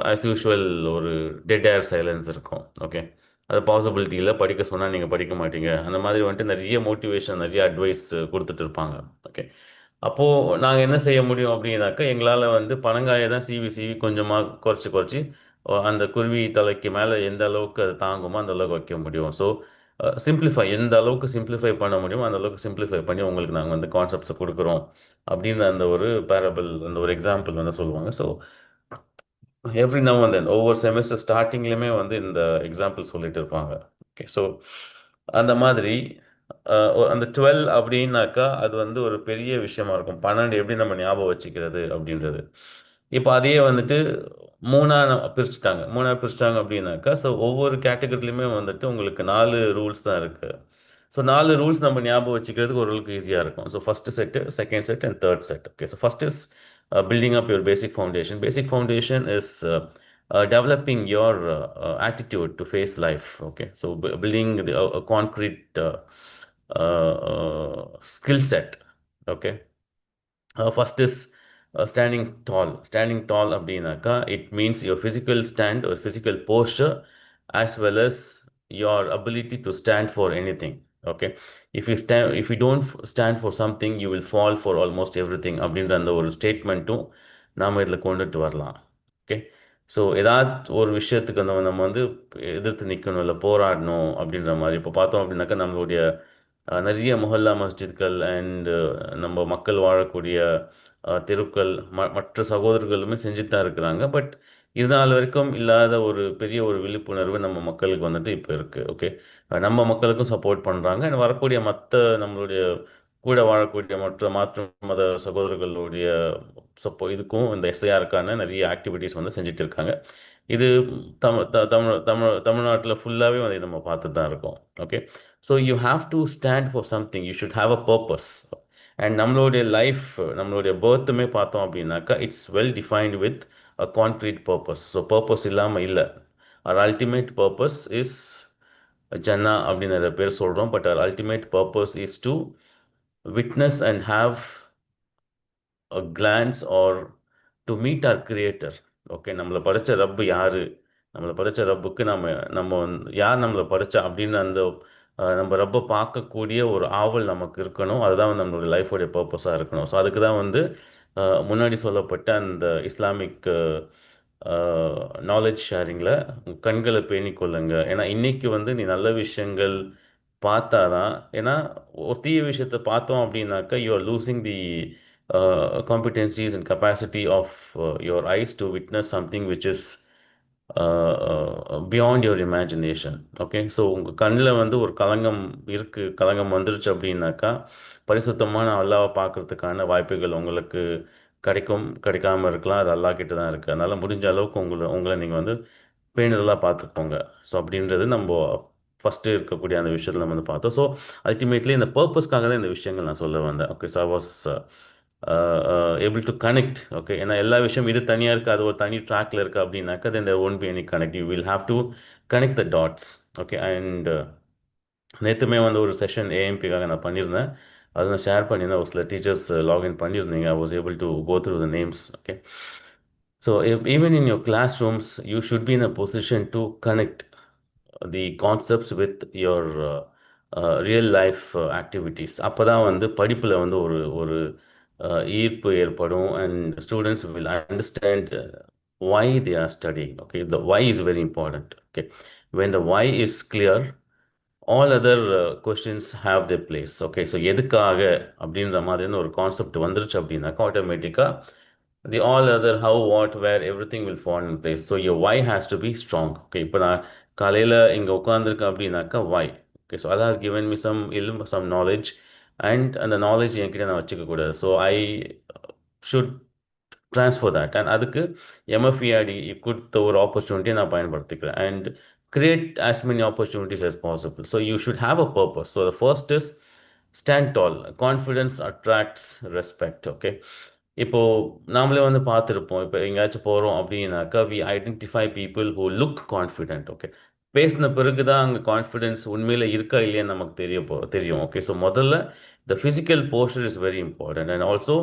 Speaker 3: ஆஸ் யூஷுவல் ஒரு டெட் ஏர் சைலன்ஸ் இருக்கும். ஓகே, அது பாசிபிலிட்டியில் படிக்க சொன்னால் நீங்கள் படிக்க மாட்டீங்க. அந்த மாதிரி வந்துட்டு நிறைய மோட்டிவேஷன், நிறைய அட்வைஸ் கொடுத்துட்டு இருப்பாங்க. ஓகே, அப்போது நாங்கள் என்ன செய்ய முடியும் அப்படின்னாக்கா, எங்களால் வந்து பனங்காயை தான் சீவி சீவி கொஞ்சமாக குறைச்சி அந்த குருவி தலைக்கு மேலே எந்த அளவுக்கு அது தாங்குமோ அந்த அளவுக்கு வைக்க முடியும். ஸோ சிம்பிளிஃபை, எந்த அளவுக்கு சிம்பிளிஃபை பண்ண முடியுமோ அந்த அளவுக்கு சிம்பிளிஃபை பண்ணி உங்களுக்கு நாங்கள் வந்து கான்செப்ட்ஸை கொடுக்குறோம் அப்படின்ற அந்த ஒரு பேரபிள், அந்த ஒரு எக்ஸாம்பிள் வந்து சொல்லுவாங்க. So every now and then ஒவ்வொரு செமஸ்டர் ஸ்டார்டிங்லேயுமே வந்து இந்த எக்ஸாம்பிள் சொல்லிட்டு இருப்பாங்க. ஓகே, ஸோ அந்த மாதிரி அந்த 12 அப்படின்னாக்கா அது வந்து ஒரு பெரிய விஷயமா இருக்கும். 12 எப்படி நம்ம ஞாபகம் வச்சுக்கிறது அப்படின்றது. இப்போ அதையே வந்துட்டு மூணாக பிரிச்சுட்டாங்க அப்படின்னாக்கா, ஸோ ஒவ்வொரு கேட்டகரிலையுமே வந்துட்டு உங்களுக்கு 4 ரூல்ஸ் தான் இருக்குது. ஸோ 4 ரூல்ஸ் நம்ம ஞாபகம் வச்சுக்கிறதுக்கு ஓரளவுக்கு ஈஸியாக இருக்கும். So first set, second set and third set. Okay, so first is building up your basic foundation. Basic foundation is developing your attitude to face life. Okay, so building a concrete skill set. Okay, first is standing tall. Standing tall அப்படின்னாக்கா it means your physical stand or physical posture as well as your ability to stand for anything. Okay, if you don't stand for something you will fall for almost everything அப்படின்ற அந்த ஒரு ஸ்டேட்மெண்ட்டும் நாம் இதில் கொண்டுட்டு வரலாம். Okay, so ஏதாவது ஒரு விஷயத்துக்கு நம்ம வந்து எதிர்த்து நிற்கணும், இல்லை போராடணும் அப்படின்ற மாதிரி. இப்போ பார்த்தோம் அப்படின்னாக்கா நம்மளுடைய நிறைய மொஹல்லா மஸ்ஜித்கள் அண்டு நம்ம மக்கள் வாழக்கூடிய தெருக்கள் மற்ற சகோதரர்களுமே செஞ்சுட்டு தான் இருக்கிறாங்க. பட் இது நாள் வரைக்கும் இல்லாத ஒரு பெரிய ஒரு விழிப்புணர்வு நம்ம மக்களுக்கு வந்துட்டு இப்போ இருக்குது. ஓகே, நம்ம மக்களுக்கும் சப்போர்ட் பண்ணுறாங்க. வரக்கூடிய மற்ற நம்மளுடைய கூட வாழக்கூடிய மற்ற மாற்று மத சகோதரர்களுடைய இதுக்கும் இந்த எஸ்ஐஆருக்கான நிறைய ஆக்டிவிட்டீஸ் வந்து செஞ்சுட்டு இருக்காங்க. இது தமிழ்நாட்டில் ஃபுல்லாகவே வந்து நம்ம பார்த்துட்டு தான் இருக்கோம். Okay, so you have to stand for something, you should have a purpose. And நம்மளுடைய லைஃப், நம்மளுடைய பர்த்துமே பார்த்தோம் அப்படின்னாக்கா it's well defined with a concrete purpose. So purpose இல்லாமல் இல்லை. our ultimate purpose is ஜன்னா அப்படின்னு நிறைய பேர் சொல்கிறோம். But our ultimate purpose is to witness and have a glance or to meet our creator. Okay, நம்மளை படைச்ச ரப்பு யாரு, நம்மளை படைச்ச ரப்புக்கு யார் நம்மளை படைச்சா அப்படின்னு அந்த நம்ம ரப்பை பார்க்கக்கூடிய ஒரு ஆவல் நமக்கு இருக்கணும். அதுதான் வந்து நம்மளுடைய லைஃபோடைய பர்பஸாக இருக்கணும். ஸோ அதுக்கு தான் வந்து முன்னாடி சொல்லப்பட்ட அந்த இஸ்லாமிக் நாலேஜ் ஷேரிங்கில் கண்களை பேணிக் கொள்ளுங்க. ஏன்னா இன்னைக்கு வந்து நீ நல்ல விஷயங்கள் பார்த்தாதான், ஏன்னா ஒரு தீய விஷயத்தை பார்த்தோம் அப்படின்னாக்கா you are losing the competencies and capacity of your eyes to witness something which is beyond your imagination. Okay, so உங்கள் கண்ணில் வந்து ஒரு கலங்கம் வந்துருச்சு அப்படின்னாக்கா பரிசுத்தமான அல்லாவை பார்க்கறதுக்கான வாய்ப்புகள் உங்களுக்கு கிடைக்காம இருக்கலாம். அது அல்லா கிட்ட தான் இருக்குது. அதனால் முடிஞ்ச அளவுக்கு உங்களை நீங்கள் வந்து பேணுதலாக பார்த்துக்கோங்க. ஸோ அப்படின்றது நம்ம ஃபஸ்ட்டு இருக்கக்கூடிய அந்த விஷயத்தில் நம்ம வந்து பார்த்தோம். ஸோ அல்டிமேட்லி இந்த பர்பஸ்க்காக தான் இந்த விஷயங்கள் நான் சொல்ல வந்தேன். Okay, so I was able to connect. Okay, ஏன்னா எல்லா விஷயம் இது தனியாக இருக்குது, அது ஒரு தனி ட்ராக்ல இருக்குது அப்படின்னாக்கா then there won't be any connect. You will have to connect the dots. Okay, and நேற்றுமே வந்து ஒரு செஷன் ஏஎம்பிக்காக நான் பண்ணியிருந்தேன். அதை நான் ஷேர் பண்ணியிருந்தேன். ஒரு சில டீச்சர்ஸ் லாகின் பண்ணியிருந்தீங்க. I was able to go through the names. Okay, so even in your classrooms you should be in a position to connect the concepts with your real life activities. அப்போ தான் வந்து படிப்பில் வந்து ஒரு ஒரு ஈர்ப்பு ஏற்படும் and students will understand why they are studying. Okay, the why is very important. Okay, when the why is clear, all other questions have their place. Okay, so எதுக்காக அப்படின்ற மாதிரின்னு ஒரு கான்செப்ட் வந்துருச்சு அப்படின்னாக்கா ஆட்டோமேட்டிக்காக the all other how, what, where, everything will fall in place. So your why has to be strong. Okay, இப்போ நான் காலையில் இங்கே உட்காந்துருக்கேன் அப்படின்னாக்கா why. Okay, so Allah has given me some ilm, some knowledge, and அந்த knowledge என்கிட்ட நான் வச்சுக்கக்கூடாது. So I should transfer that. And அதுக்கு MFERD கொடுத்த ஒரு ஆப்பர்ச்சுனிட்டியை நான் பயன்படுத்திக்கிறேன் and create as many opportunities as possible. So you should have a purpose. So the first is stand tall. Confidence attracts respect. Okay, இப்போது நாமளே வந்து பார்த்துருப்போம். இப்போ எங்கேயாச்சும் போகிறோம் அப்படின்னாக்கா we identify people who look confident. Okay, பேசின பிறகு தான் அங்கே கான்ஃபிடென்ஸ் உண்மையில் இருக்கா இல்லையான்னு நமக்கு தெரியும். ஓகே, ஸோ முதல்ல the physical poster is very important and also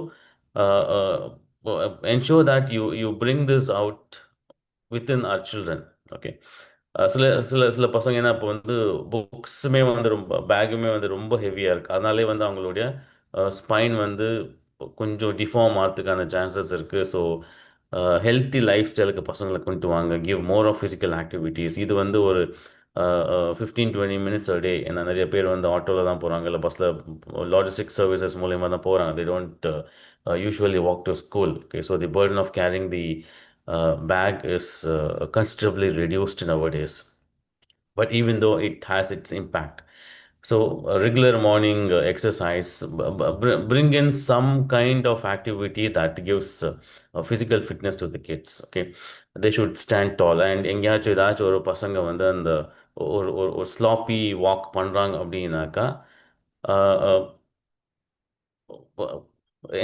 Speaker 3: ensure that you bring this out within our children. Okay, சில சில சில பசங்க என்ன இப்போ வந்து புக்ஸுமே வந்து பேக்குமே வந்து ரொம்ப ஹெவியாக இருக்குது. அதனாலே வந்து அவங்களுடைய ஸ்பைன் வந்து கொஞ்சம் டிஃபார்ம் ஆகிறதுக்கான சான்சஸ் இருக்குது. ஸோ ஹெல்த்தி லைஃப் ஸ்டைலுக்கு பசங்களை கொண்டு வாங்க, give more of physical activities. இது வந்து ஒரு 15-20 minutes a day. ஏன்னா நிறைய பேர் வந்து ஆட்டோவில் தான் போகிறாங்க, இல்லை பஸ்ஸில் லாஜிஸ்டிக் சர்வீசஸ் மூலயமா தான் போகிறாங்க. they don't usually walk to school. Okay, so the burden of carrying the bag is considerably reduced nowadays. But even though it has its impact, so regular morning exercise, bring in some kind of activity that gives physical fitness to the kids. Okay, they should stand tall. And எங்கேயாச்சும் ஏதாச்சும் ஒரு பசங்க வந்து அந்த ஒரு sloppy walk பண்ணுறாங்க அப்படின்னாக்கா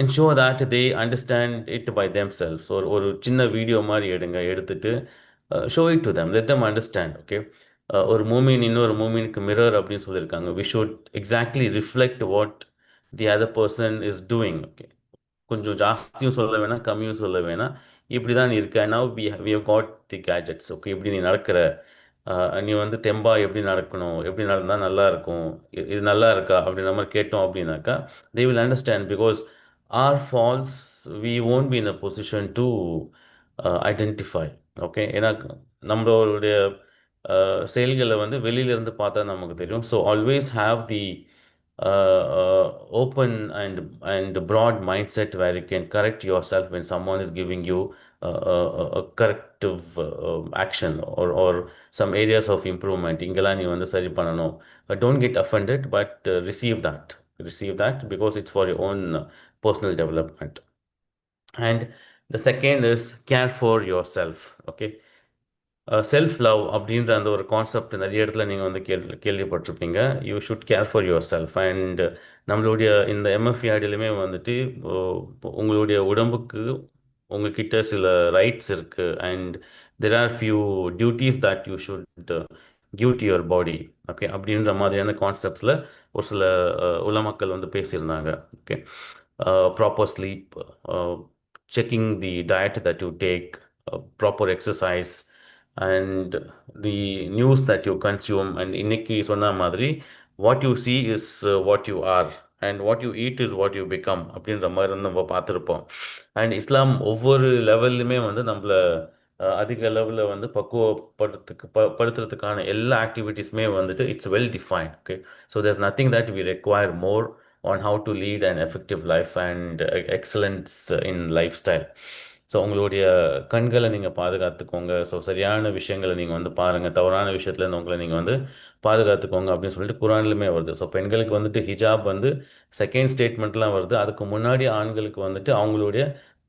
Speaker 3: ensure that they understand it by themselves. ஒரு சின்ன வீடியோ மாதிரி எடுத்துட்டு show it to them, let them understand. Okay, ஒரு மூமின் இன்னொரு மூமினுக்கு மிரர் அப்படின்னு சொல்லியிருக்காங்க. we should exactly reflect what the other person is doing. Okay, கொஞ்சம் ஜாஸ்தியும் சொல்ல வேணாம், கம்மியும் சொல்ல வேணாம், இப்படி தான் நீ இருக்க. now we have got the gadgets. Okay, இப்படி நீ நடக்கிற, நீ வந்து தெம்பா எப்படி நடக்கணும், எப்படி நடந்தால் நல்லா இருக்கும், இது நல்லா இருக்கா அப்படின்ற மாதிரி கேட்டோம் அப்படின்னாக்கா they will understand. Because our faults we won't be in a position to identify. Okay, ஏன்னா நம்மளுடைய செயல்களை வந்து வெளியிலேருந்து பார்த்தா நமக்கு தெரியும். So always have the open and broad mindset where you can correct yourself when someone is giving you a corrective action or some areas of improvement. இங்கெல்லாம் நீ வந்து சரி பண்ணணும், don't get offended, but receive that because it's for your own personal development. And the second is care for yourself. Okay, self love அப்படின்ற அந்த ஒரு concept நிறைய இடத்துல நீங்கள் வந்து கேள்விப்பட்டிருப்பீங்க. You should care for your self. And நம்மளுடைய இந்த MFERDலையுமே வந்துட்டு உங்களுடைய உடம்புக்கு உங்ககிட்ட சில ரைட்ஸ் இருக்குது. And there are few duties that you should give to your body. Okay, அப்படின்ற மாதிரியான கான்செப்ட்ஸில் ஒரு சில உலமாக்கள் வந்து பேசியிருந்தாங்க. Okay, proper sleep, checking the diet that you take, proper exercise, and the news that you consume. And இன்னைக்கு சொன்ன மாதிரி what you see is what you are, and what you eat is what you become அப்படின்ற மாதிரி வந்து நம்ம பார்த்துருப்போம். And இஸ்லாம் ஒவ்வொரு லெவல்லுமே வந்து நம்மளை அதிக அளவில் வந்து படுத்துறதுக்கான எல்லா ஆக்டிவிட்டீஸுமே வந்துட்டு it's well defined. Okay, so there's nothing that we require more on how to lead an effective life and excellence in lifestyle. So உங்களுடைய கண்களை நீங்கள் பாதுகாத்துக்கோங்க. ஸோ சரியான விஷயங்களை நீங்கள் வந்து பாருங்கள், தவறான விஷயத்துலேருந்து உங்களை நீங்கள் வந்து பாதுகாத்துக்கோங்க அப்படின்னு சொல்லிட்டு குரான்லையுமே வருது. ஸோ பெண்களுக்கு வந்துட்டு ஹிஜாப் வந்து செகண்ட் ஸ்டேட்மெண்ட்லாம் வருது. அதுக்கு முன்னாடி ஆண்களுக்கு வந்துட்டு அவங்களுடைய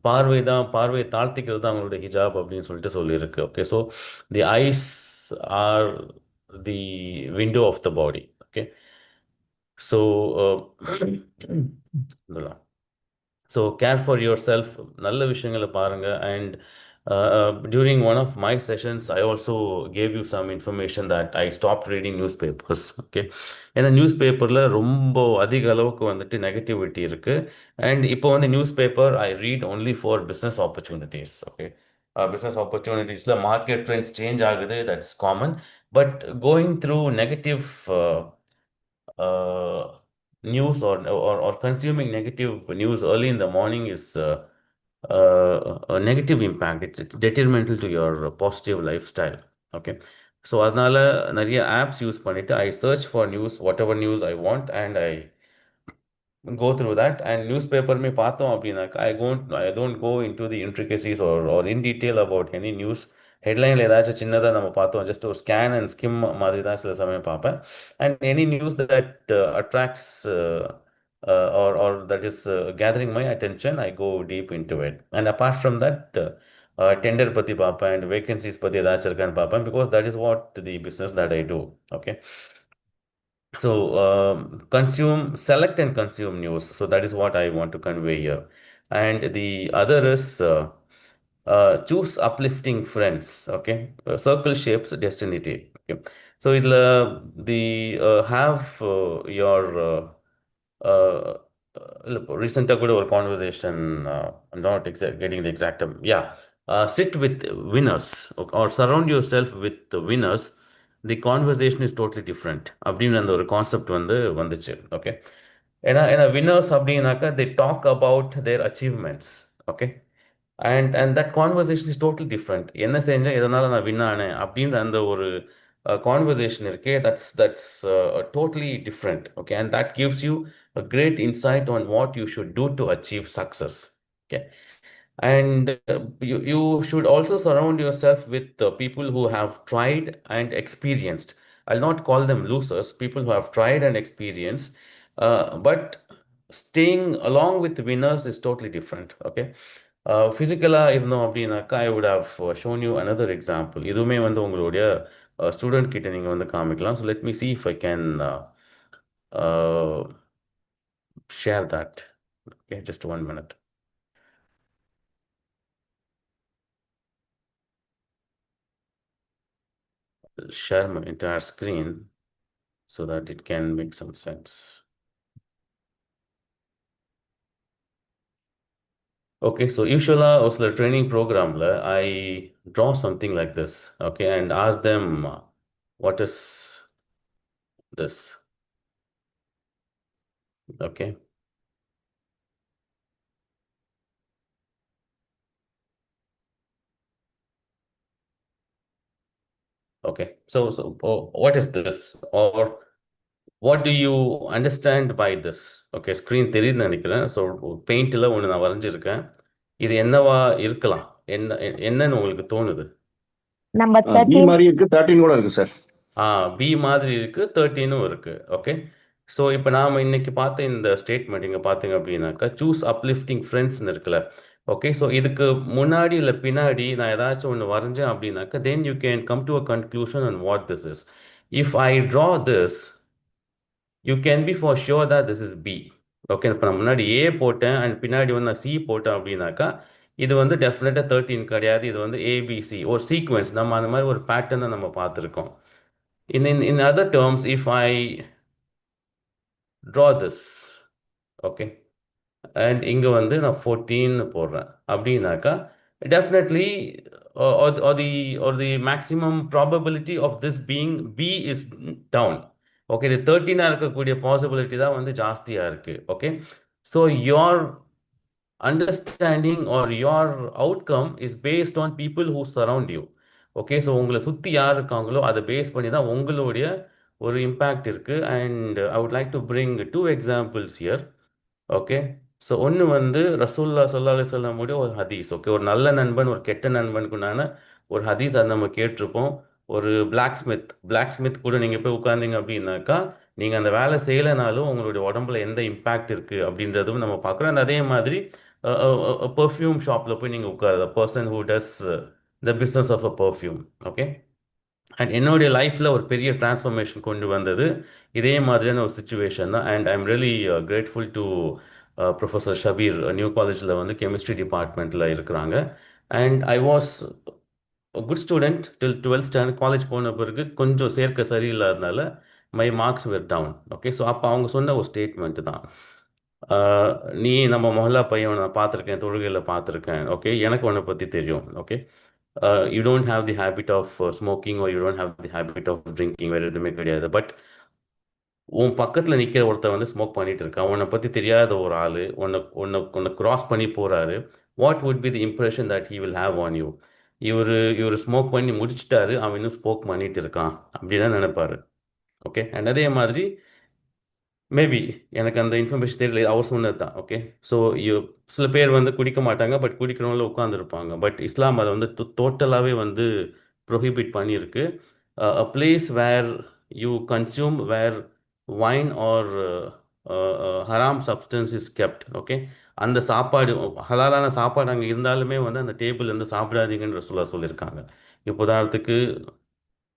Speaker 3: பார்வையை தாழ்த்திக்கிறது தான் அவங்களுடைய ஹிஜாப் அப்படின்னு சொல்லிட்டு சொல்லியிருக்கு. Okay, so the eyes are the window of the body. Okay, so so care for yourself, நல்ல விஷயங்களை பாருங்கள். And during one of my sessions I also gave you some information that I stopped reading newspapers. Okay, ஏன்னா news பேப்பரில் ரொம்ப அதிக அளவுக்கு வந்துட்டு negativity இருக்குது. அண்ட் இப்போ வந்து newspaper I read only for business opportunities. Okay, business ஆப்பர்ச்சுனிட்டிஸில் மார்க்கெட் ட்ரெண்ட்ஸ் சேஞ்ச் ஆகுது, that's common. But going through negative news or consuming negative news early in the morning is a negative impact. It's detrimental to your positive lifestyle. Okay, so அதனால நிறைய apps use பண்ணிட்டு I search for news, whatever news I want, and I go through that. And newspaper me பார்த்தோம் அப்படின்னாக்கா I don't go into the intricacies or in detail about any news. ஹெட்லைனில் ஏதாச்சும் சின்னதாக நம்ம பார்த்தோம், just ஒரு scan and skim மாதிரி தான் சில சமயம் பார்ப்பேன். And any news that attracts or that is gathering my attention, I go deep into it. And apart from that, tender பற்றி பார்ப்பேன் அண்ட் வேகன்சிஸ் பற்றி ஏதாச்சும் இருக்கான்னு பார்ப்பேன், because that is what the business that I do. Okay, so select and consume news. So that is what I want to convey here. And the other is choose uplifting friends. Okay, circle shapes destiny. Okay, so the have your recent கூட ஒரு conversation, I'm not getting the exact term. Yeah, sit with winners or surround yourself with the winners. The conversation is totally different அப்படின்னு அந்த ஒரு concept வந்துச்சு. Okay, ஏன்னா winners அப்படின்னாக்கா they talk about their achievements. Okay, and that conversation is totally different. என்ன செஞ்சேன், எதனால நான் வின் ஆனேன் அப்படின்ற அந்த ஒரு conversation இருக்கே, that's totally different. Okay, and that gives you a great insight on what you should do to achieve success. Okay, and you should also surround yourself with people who have tried and experienced. I'll not call them losers, people who have tried and experienced, but staying along with winners is totally different. Okay, ஃபிசிக்கலாக இருந்தோம் அப்படின்னாக்கா I would have shown you another example. இதுவுமே உங்களுடைய student கிட்ட நீங்கள் காமிக்கலாம். So let me see if I can share that. Okay, just 1 minute. I'll share my entire screen so that it can make some sense. Okay, so usually was the training program I draw something like this. Okay, and ask them what is this. Okay, okay, so what is this, or what do you understand by this? Okay, screen தெரியுதுன்னு நினைக்கிறேன். So பெயிண்டில் ஒன்று நான் வரைஞ்சிருக்கேன். இது என்னவா இருக்கலாம், என்னன்னு உங்களுக்கு தோணுது?
Speaker 4: நம்பர்
Speaker 2: பி
Speaker 4: 13
Speaker 2: மாதிரி இருக்கு, 13 கூட இருக்கு சார்.
Speaker 3: பி மாதிரி இருக்கு, 13ம் இருக்கு. ஓகே, ஸோ இப்போ நாம் இன்னைக்கு பார்த்த இந்த ஸ்டேட்மெண்ட் இங்கே பார்த்தீங்க அப்படின்னாக்கா சூஸ் அப்லிஃப்டிங் ஃப்ரெண்ட்ஸ்னு இருக்குல்ல. ஓகே, ஸோ இதுக்கு முன்னாடி இல்லை பின்னாடி நான் ஏதாச்சும் ஒன்று வரைஞ்சேன் அப்படின்னாக்கா then you can come to a conclusion on what this is. If I draw this, you can be for sure that this is B. Okay, இப்போ நான் முன்னாடி ஏ போட்டேன் அண்ட் பின்னாடி நான் சி போட்டேன் அப்படின்னாக்கா இது டெஃபினட்டாக 13 கிடையாது. இது ஏபிசி ஒரு சீக்வன்ஸ், நம்ம அந்த மாதிரி ஒரு பேட்டர்னை நம்ம பார்த்துருக்கோம். In other terms, if I draw this, okay, and இங்க வந்து நான் 14 போடுறேன் அப்படின்னாக்கா definitely or the maximum probability of this being B is down. Okay, இது 13 இருக்கக்கூடிய பாசிபிலிட்டி தான் வந்து ஜாஸ்தியா இருக்கு. Okay, so your understanding or your outcome is based on people who surround you. Okay, so உங்களை சுத்தி யார் இருக்காங்களோ அதை பேஸ் பண்ணி தான் உங்களுடைய ஒரு இம்பேக்ட் இருக்கு. And I would like to bring 2 examples here. Okay, so ஒன்று வந்து ரசூல்லா ஸல்லல்லாஹு அலைஹி வஸல்லம் உடைய ஒரு ஹதீஸ். ஓகே, ஒரு நல்ல நண்பன் ஒரு கெட்ட நண்பனுக்குண்டான ஒரு ஹதீஸ் அது நம்ம கேட்டிருப்போம். ஒரு பிளாக் ஸ்மித் கூட நீங்கள் போய் உட்கார்ந்தீங்க அப்படின்னாக்கா நீங்கள் அந்த வேலை செய்யலைனாலும் உங்களுடைய உடம்புல எந்த இம்பேக்ட் இருக்குது அப்படின்றதும் நம்ம பார்க்குறோம். And அதே மாதிரி பர்ஃப்யூம் ஷாப்பில் போய் நீங்கள் உட்காரு person who does the business of a perfume. Okay, and என்னுடைய லைஃப்பில் ஒரு பெரிய டிரான்ஸ்ஃபர்மேஷன் கொண்டு வந்தது இதே மாதிரியான ஒரு சுச்சுவேஷன் தான். And I'm really grateful to professor Shabbir, new காலேஜில் வந்து கெமிஸ்ட்ரி டிபார்ட்மெண்ட்டில் இருக்கிறாங்க. And I was good student till 12th standard. College போன பிறகு கொஞ்சம் சேர்க்க சரியில்லாதனால my marks were down. Okay, so அப்போ அவங்க சொன்ன ஒரு ஸ்டேட்மெண்ட் தான், நீ நம்ம மொஹல்லா பையன் நான் பார்த்துருக்கேன், தொழுகையில் பார்த்துருக்கேன். ஓகே, எனக்கு உன்னை பற்றி தெரியும். Okay, you don't have the habit of smoking or you don't have the habit of drinking, வேறு எதுவுமே கிடையாது. பட் உன் பக்கத்தில் நிற்கிற ஒருத்தர் வந்து ஸ்மோக் பண்ணிட்டு இருக்கான், உன்னை பற்றி தெரியாத ஒரு ஆள் உன்னை உன்னை உன்னை கிராஸ் பண்ணி போகிறாரு. What would be the impression that he will have on you? இவர் ஸ்மோக் பண்ணி முடிச்சிட்டாரு, அவன் இன்னும் ஸ்மோக் பண்ணிட்டு இருக்கான் அப்படின்னு நினைப்பாரு. ஓகே, அண்ட் அதே மாதிரி மேபி எனக்கு அந்த இன்ஃபர்மேஷன் தெரியல, அவர் சொன்னது தான். ஓகே, ஸோ சில பேர் வந்து குடிக்க மாட்டாங்க, பட் குடிக்கிறவங்கள உட்காந்துருப்பாங்க. பட் இஸ்லாம் அதை வந்து டோட்டலாகவே வந்து ப்ரொஹிபிட் பண்ணியிருக்கு. A place where you consume where wine are ஹராம் சப்ஸ்டன்ஸ் இஸ் கெப்ட். ஓகே, அந்த சாப்பாடு ஹலாலான சாப்பாடு அங்கே இருந்தாலுமே வந்து அந்த டேபிள் வந்து சாப்பிடாதீங்கன்னு ரசூலுல்லாஹ் சொல்லியிருக்காங்க. இப்போ உதாரணத்துக்கு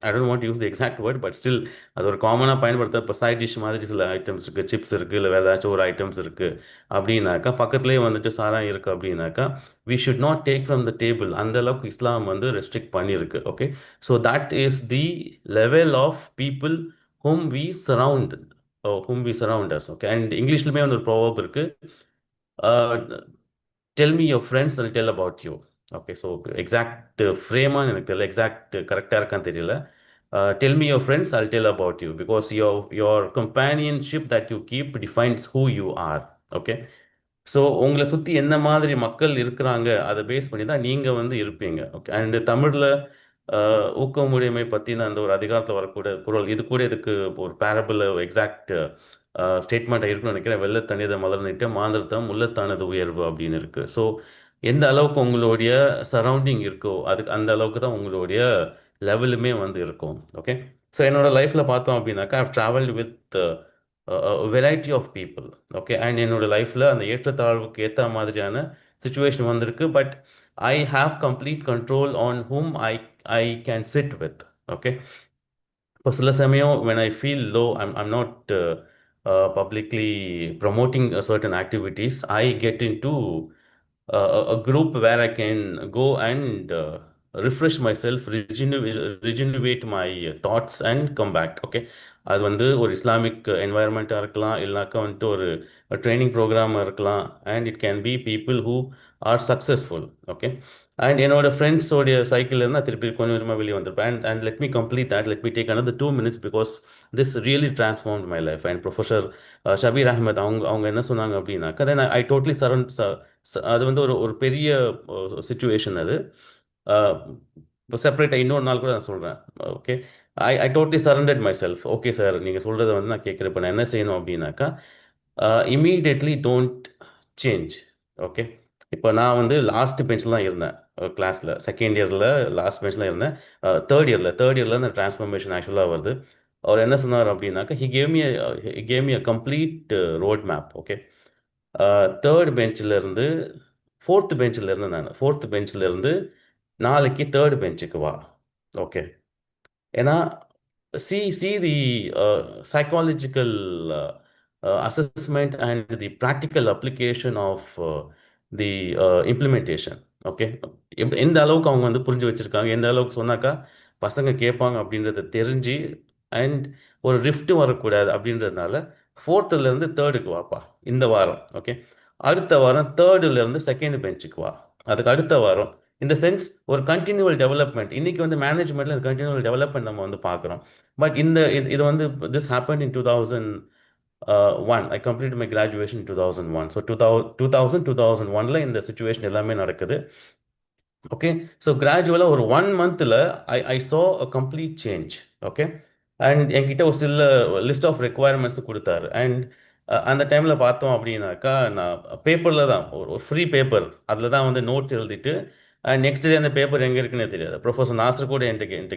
Speaker 3: I don't want use the exact word, but still அது ஒரு காமனாக பயன்படுத்த இப்போ சைட் டிஷ் மாதிரி சில ஐட்டம்ஸ் இருக்குது, சிப்ஸ் இருக்குது, இல்லை வேறு ஏதாச்சும் ஒரு ஐட்டம்ஸ் இருக்குது அப்படின்னாக்கா பக்கத்துலேயே வந்துட்டு சாராயம் இருக்குது அப்படின்னாக்கா we should not take from the table. அந்த அளவுக்கு இஸ்லாம் வந்து ரெஸ்ட்ரிக்ட் பண்ணியிருக்கு. Okay, so that is the level of people whom we surround us. Okay, and இங்கிலீஷ்லுமே வந்து ஒரு ப்ரோவர்ப் இருக்குது, tell me your friends I'll tell about you. Okay, so exact ஃப்ரேமான்னு எனக்கு தெரியல, எக்ஸாக்ட் கரெக்டாக இருக்கான்னு தெரியல. Tell me your friends I'll tell about you because your companionship that you keep defines who you are. Okay, so உங்களை சுற்றி என்ன மாதிரி மக்கள் இருக்கிறாங்க அதை பேஸ் பண்ணி தான் நீங்கள் வந்து இருப்பீங்க. ஓகே, அண்டு தமிழில் ஊக்கமுடைமை பற்றின அந்த ஒரு அதிகாரத்தில் வரக்கூடிய குரல் இது கூட இதுக்கு ஒரு பேரபிள் எக்ஸாக்ட் ஸ்டேட்மெண்ட் இருக்குன்னு நினைக்கிறேன். வெள்ளை தனியதை மலர்ந்துட்டு மாந்திரத்தம் உள்ளத்தானது உயர்வு அப்படின்னு இருக்குது. ஸோ எந்த அளவுக்கு உங்களுடைய சரௌண்டிங் இருக்கோ அதுக்கு அந்த அளவுக்கு தான் உங்களுடைய லெவலுமே வந்து இருக்கும். ஓகே, ஸோ என்னோட லைஃப்பில் பார்த்தோம் அப்படின்னாக்கா I've travelled with variety of people. Okay, and என்னோட லைஃப்பில் அந்த ஏற்றத்தாழ்வுக்கு ஏற்ற மாதிரியான சுச்சுவேஷன் வந்திருக்கு. But I have complete control on whom I can sit with. Okay, இப்போ சில சமயம் when I feel low, I'm not publicly promoting certain activities, I get into a group where I can go and refresh myself, regenerate my thoughts and come back. Okay, அது வந்து ஒரு Islamic என்வாயர்மெண்ட்டாக இருக்கலாம், இல்லைனாக்கா வந்துட்டு ஒரு ட்ரைனிங் ப்ரோக்ராமாக இருக்கலாம். And it can be people who are successful. Okay, and என்னோட ஃப்ரெண்ட்ஸோடைய சைக்கிள் இருந்தால் திருப்பி கொஞ்சம் கொஞ்சமாக வெளியே வந்திருப்பேன். And let me complete that, let me take another 2 minutes because this really transformed my life. And professor Shabbir Ahmad அவங்க என்ன சொன்னாங்க அப்படின்னாக்கா தென் ஐ டோட்லி அது வந்து ஒரு பெரிய சுச்சுவேஷன். அது இப்போ செப்பரேட்டாக இன்னொரு நாள் கூட நான் சொல்கிறேன். Okay, I totally surrendered my self. Okay sir, நீங்கள் சொல்கிறத வந்து நான் கேட்குறேன், இப்போ நான் என்ன செய்யணும் அப்படின்னாக்கா இமீடியட்லி டோன்ட் சேஞ்ச். ஓகே, இப்போ நான் வந்து லாஸ்ட் பெஞ்சில் தான் இருந்தேன் கிளாஸில், செகண்ட் இயரில் லாஸ்ட் பெஞ்சில் இருந்தேன். தேர்ட் இயரில் அந்த டிரான்ஸ்ஃபர்மேஷன் ஆக்சுவலாக வருது. அவர் என்ன சொன்னார் அப்படின்னாக்கா he gave me a complete road map. Okay, third பெஞ்சிலேருந்து ஃபோர்த்து பெஞ்சில் இருந்தேன் நான். ஃபோர்த்து பெஞ்சிலேருந்து நாளைக்கு தேர்ட் பெஞ்சுக்கு வா. ஓகே, ஏன்னா see the psychological assessment and the practical application of the implementation. Okay, எந்த அளவுக்கு அவங்க வந்து புரிஞ்சு வச்சுருக்காங்க, எந்த அளவுக்கு சொன்னாக்கா பசங்க கேட்பாங்க அப்படின்றத தெரிஞ்சு அண்ட் ஒரு ரிஃப்ட் வரக்கூடாது அப்படின்றதுனால 4th-லேருந்து 3rd-க்கு வாப்பா இந்த வாரம். ஓகே, அடுத்த வாரம் 3rd-லேருந்து 2nd பெஞ்சுக்கு வா, அதுக்கு அடுத்த வாரம். இந்த சென்ஸ் ஒரு கண்டினியூவல் டெவலப்மெண்ட். இன்னைக்கு வந்து மேனேஜ்மெண்ட்டில் இந்த கண்டினியூவல் டெவலப்மெண்ட் நம்ம வந்து பார்க்குறோம். பட் இது வந்து this happen in 2001. I completed my graduation in 2001. So 2001-ல இந்த சுச்சுவேஷன் எல்லாமே நடக்குது. ஓகே, ஸோ கிராஜுவலாக ஒரு 1 month-ல ஐ saw a complete change. Okay, and என்கிட்ட ஒரு சில லிஸ்ட் ஆஃப் ரெக்குவயர்மெண்ட்ஸ் கொடுத்தாரு. அண்ட் அந்த டைமில் பார்த்தோம் அப்படின்னாக்கா, நான் பேப்பரில் தான் ஒரு ஃப்ரீ பேப்பர், அதில் தான் வந்து நோட்ஸ் எழுதிட்டு நெக்ஸ்ட் டே அந்த பேப்பர் எங்கே இருக்குன்னே தெரியாது. ப்ரொஃபஸர் நாசர் கூட என்கிட்ட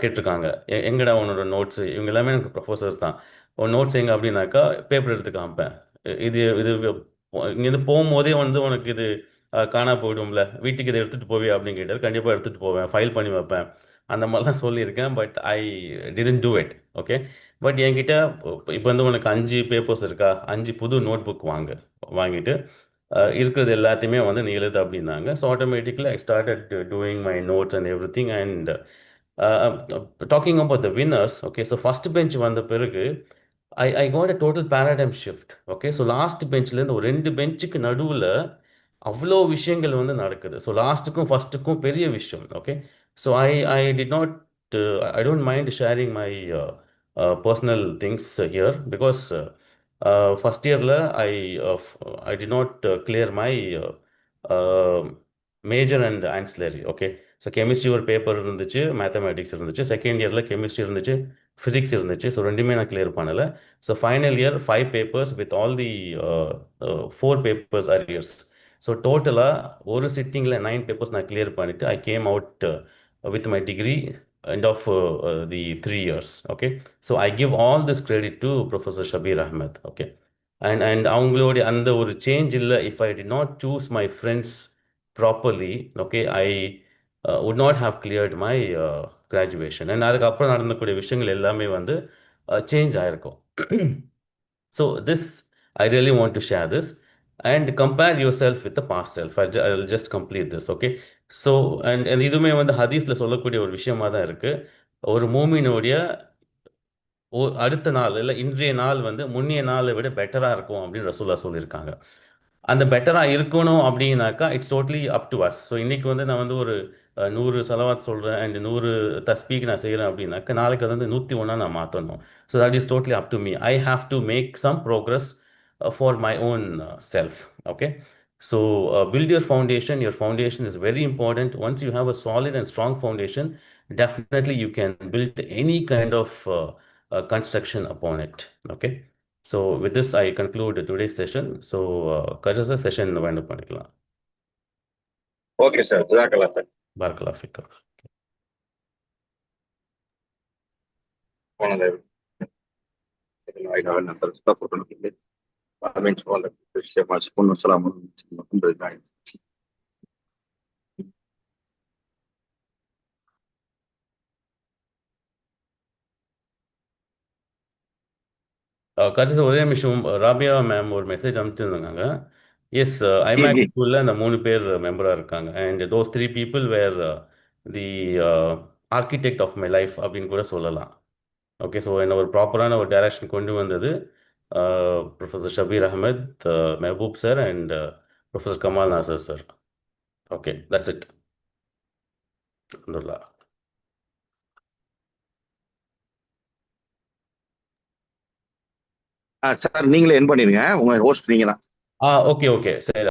Speaker 3: கேட்டிருக்காங்க, எங்கடா உன்னோட நோட்ஸு? இவங்க எல்லாமே எனக்கு ப்ரொஃபஸர்ஸ் தான். உன் நோட்ஸ் எங்கே அப்படின்னாக்கா பேப்பர் எடுத்து காமிப்பேன். இது இது இங்கேருந்து போகும்போதே வந்து உனக்கு இது காணா போயிடும்ல, வீட்டுக்கு இதை எடுத்துகிட்டு போவியா அப்படின்னு கேட்டார். கண்டிப்பாக எடுத்துகிட்டு போவேன், ஃபைல் பண்ணி வைப்பேன், அந்த மாதிரி தான் சொல்லியிருக்கேன். But I didn't do it. Okay, but என்கிட்ட இப்போ வந்து உனக்கு 5 பேப்பர்ஸ் இருக்கா, 5 புது நோட் புக் வாங்கிட்டு இருக்கிறது எல்லாத்தையுமே வந்து நீ எழுது அப்படின்னாங்க. So automatically I started doing my notes and everything. And talking about the winners. Okay, so first bench வந்த பிறகு I got a total paradigm shift. Okay, so last பெஞ்ச்லேருந்து ஒரு 2 பெஞ்சுக்கு நடுவில் அவ்வளோ விஷயங்கள் வந்து நடக்குது. ஸோ லாஸ்ட்டுக்கும் ஃபஸ்ட்டுக்கும் பெரிய விஷயம். Okay, so I did not I don't mind sharing my personal things here because first இயரில் I did not clear my major and ancillary. Okay, so chemistry ஒரு பேப்பர் இருந்துச்சு, மேத்தமேட்டிக்ஸ் இருந்துச்சு. செகண்ட் இயரில் கெமிஸ்ட்ரி இருந்துச்சு, physics இருந்துச்சு. So ரெண்டுமே நான் clear பண்ணலை. So final year 5 papers with all the 4 papers arrears. So டோட்டலாக ஒரு சிட்டிங்கில் 9 பேப்பர்ஸ் நான் கிளியர் பண்ணிவிட்டு I came out with my degree end of the 3 years. Okay, so I give all this credit to Professor Shabir Ahmed. Okay, and அவங்களோட அந்த ஒரு change இல்லை. if I did not choose my friends properly, okay, I would not have cleared my graduation. and அதுக்கப்புறம் நடந்தக்கூடிய விஷயங்கள் எல்லாமே வந்து change ஆயிருக்கும். So this, I really want to share this and compare yourself with the past self. I'll just complete this. Okay, so and இதுவுமே வந்து ஹதீஸ்ல சொல்லக்கூடிய ஒரு விஷயமா தான் இருக்கு. ஒரு மூமினுடைய அடுத்த நாள் இல்லை இன்றைய நாள் வந்து முன்னைய நாளை விட பெட்டராக இருக்கும் அப்படின்னு ரசூல்லா சொல்லியிருக்காங்க. அந்த பெட்டராக இருக்கணும் அப்படின்னாக்கா it's totally up to us. So இன்றைக்கி வந்து நான் வந்து ஒரு 100 சலவாத் சொல்கிறேன் அண்ட் 100 தஸ்பீக் நான் செய்கிறேன் அப்படின்னாக்கா நாளைக்கு அது வந்து 101 நான் மாற்றணும். So that is totally up to me. I have to make some progress for my own self. Okay, so build your foundation. Your foundation is very important. Once you have a solid and strong foundation, definitely you can build any kind of construction upon it. Okay, so with this I conclude today's session. So Kajasa session wind up பண்ணிக்கலாம்.
Speaker 2: Okay sir, ஜஸாக்கல்லாஹ் sir.
Speaker 3: Barakallahu feekum.
Speaker 2: போனது I have an answer stuff for the I mean all the விஷயம் மாச்சுக்கணும். அஸ்ஸலாமு அலைக்கும்.
Speaker 3: கடைசி ஒரே நிமிஷம், Rabia ma'am ஒரு மெசேஜ் அனுப்பிச்சிருந்தாங்க. எஸ், ஐமேக் ஸ்கூலில் அந்த 3 பேர் மெம்பராக இருக்காங்க. And those 3 people were the architect of my life அப்படின்னு கூட சொல்லலாம். ஓகே, ஸோ என்ன ஒரு ப்ராப்பரான ஒரு டைரக்ஷன் கொண்டு வந்தது professor Shabbir Ahmad, Mehboob sir and professor Kamal Nasser sir. Okay, that's it. அல்ஹம்துலில்லாஹ்.
Speaker 2: சார் நீங்களே என் பண்ணிருங்க, உங்க ஹோஸ்ட் நீங்க தான்.
Speaker 3: ஓகே சரி.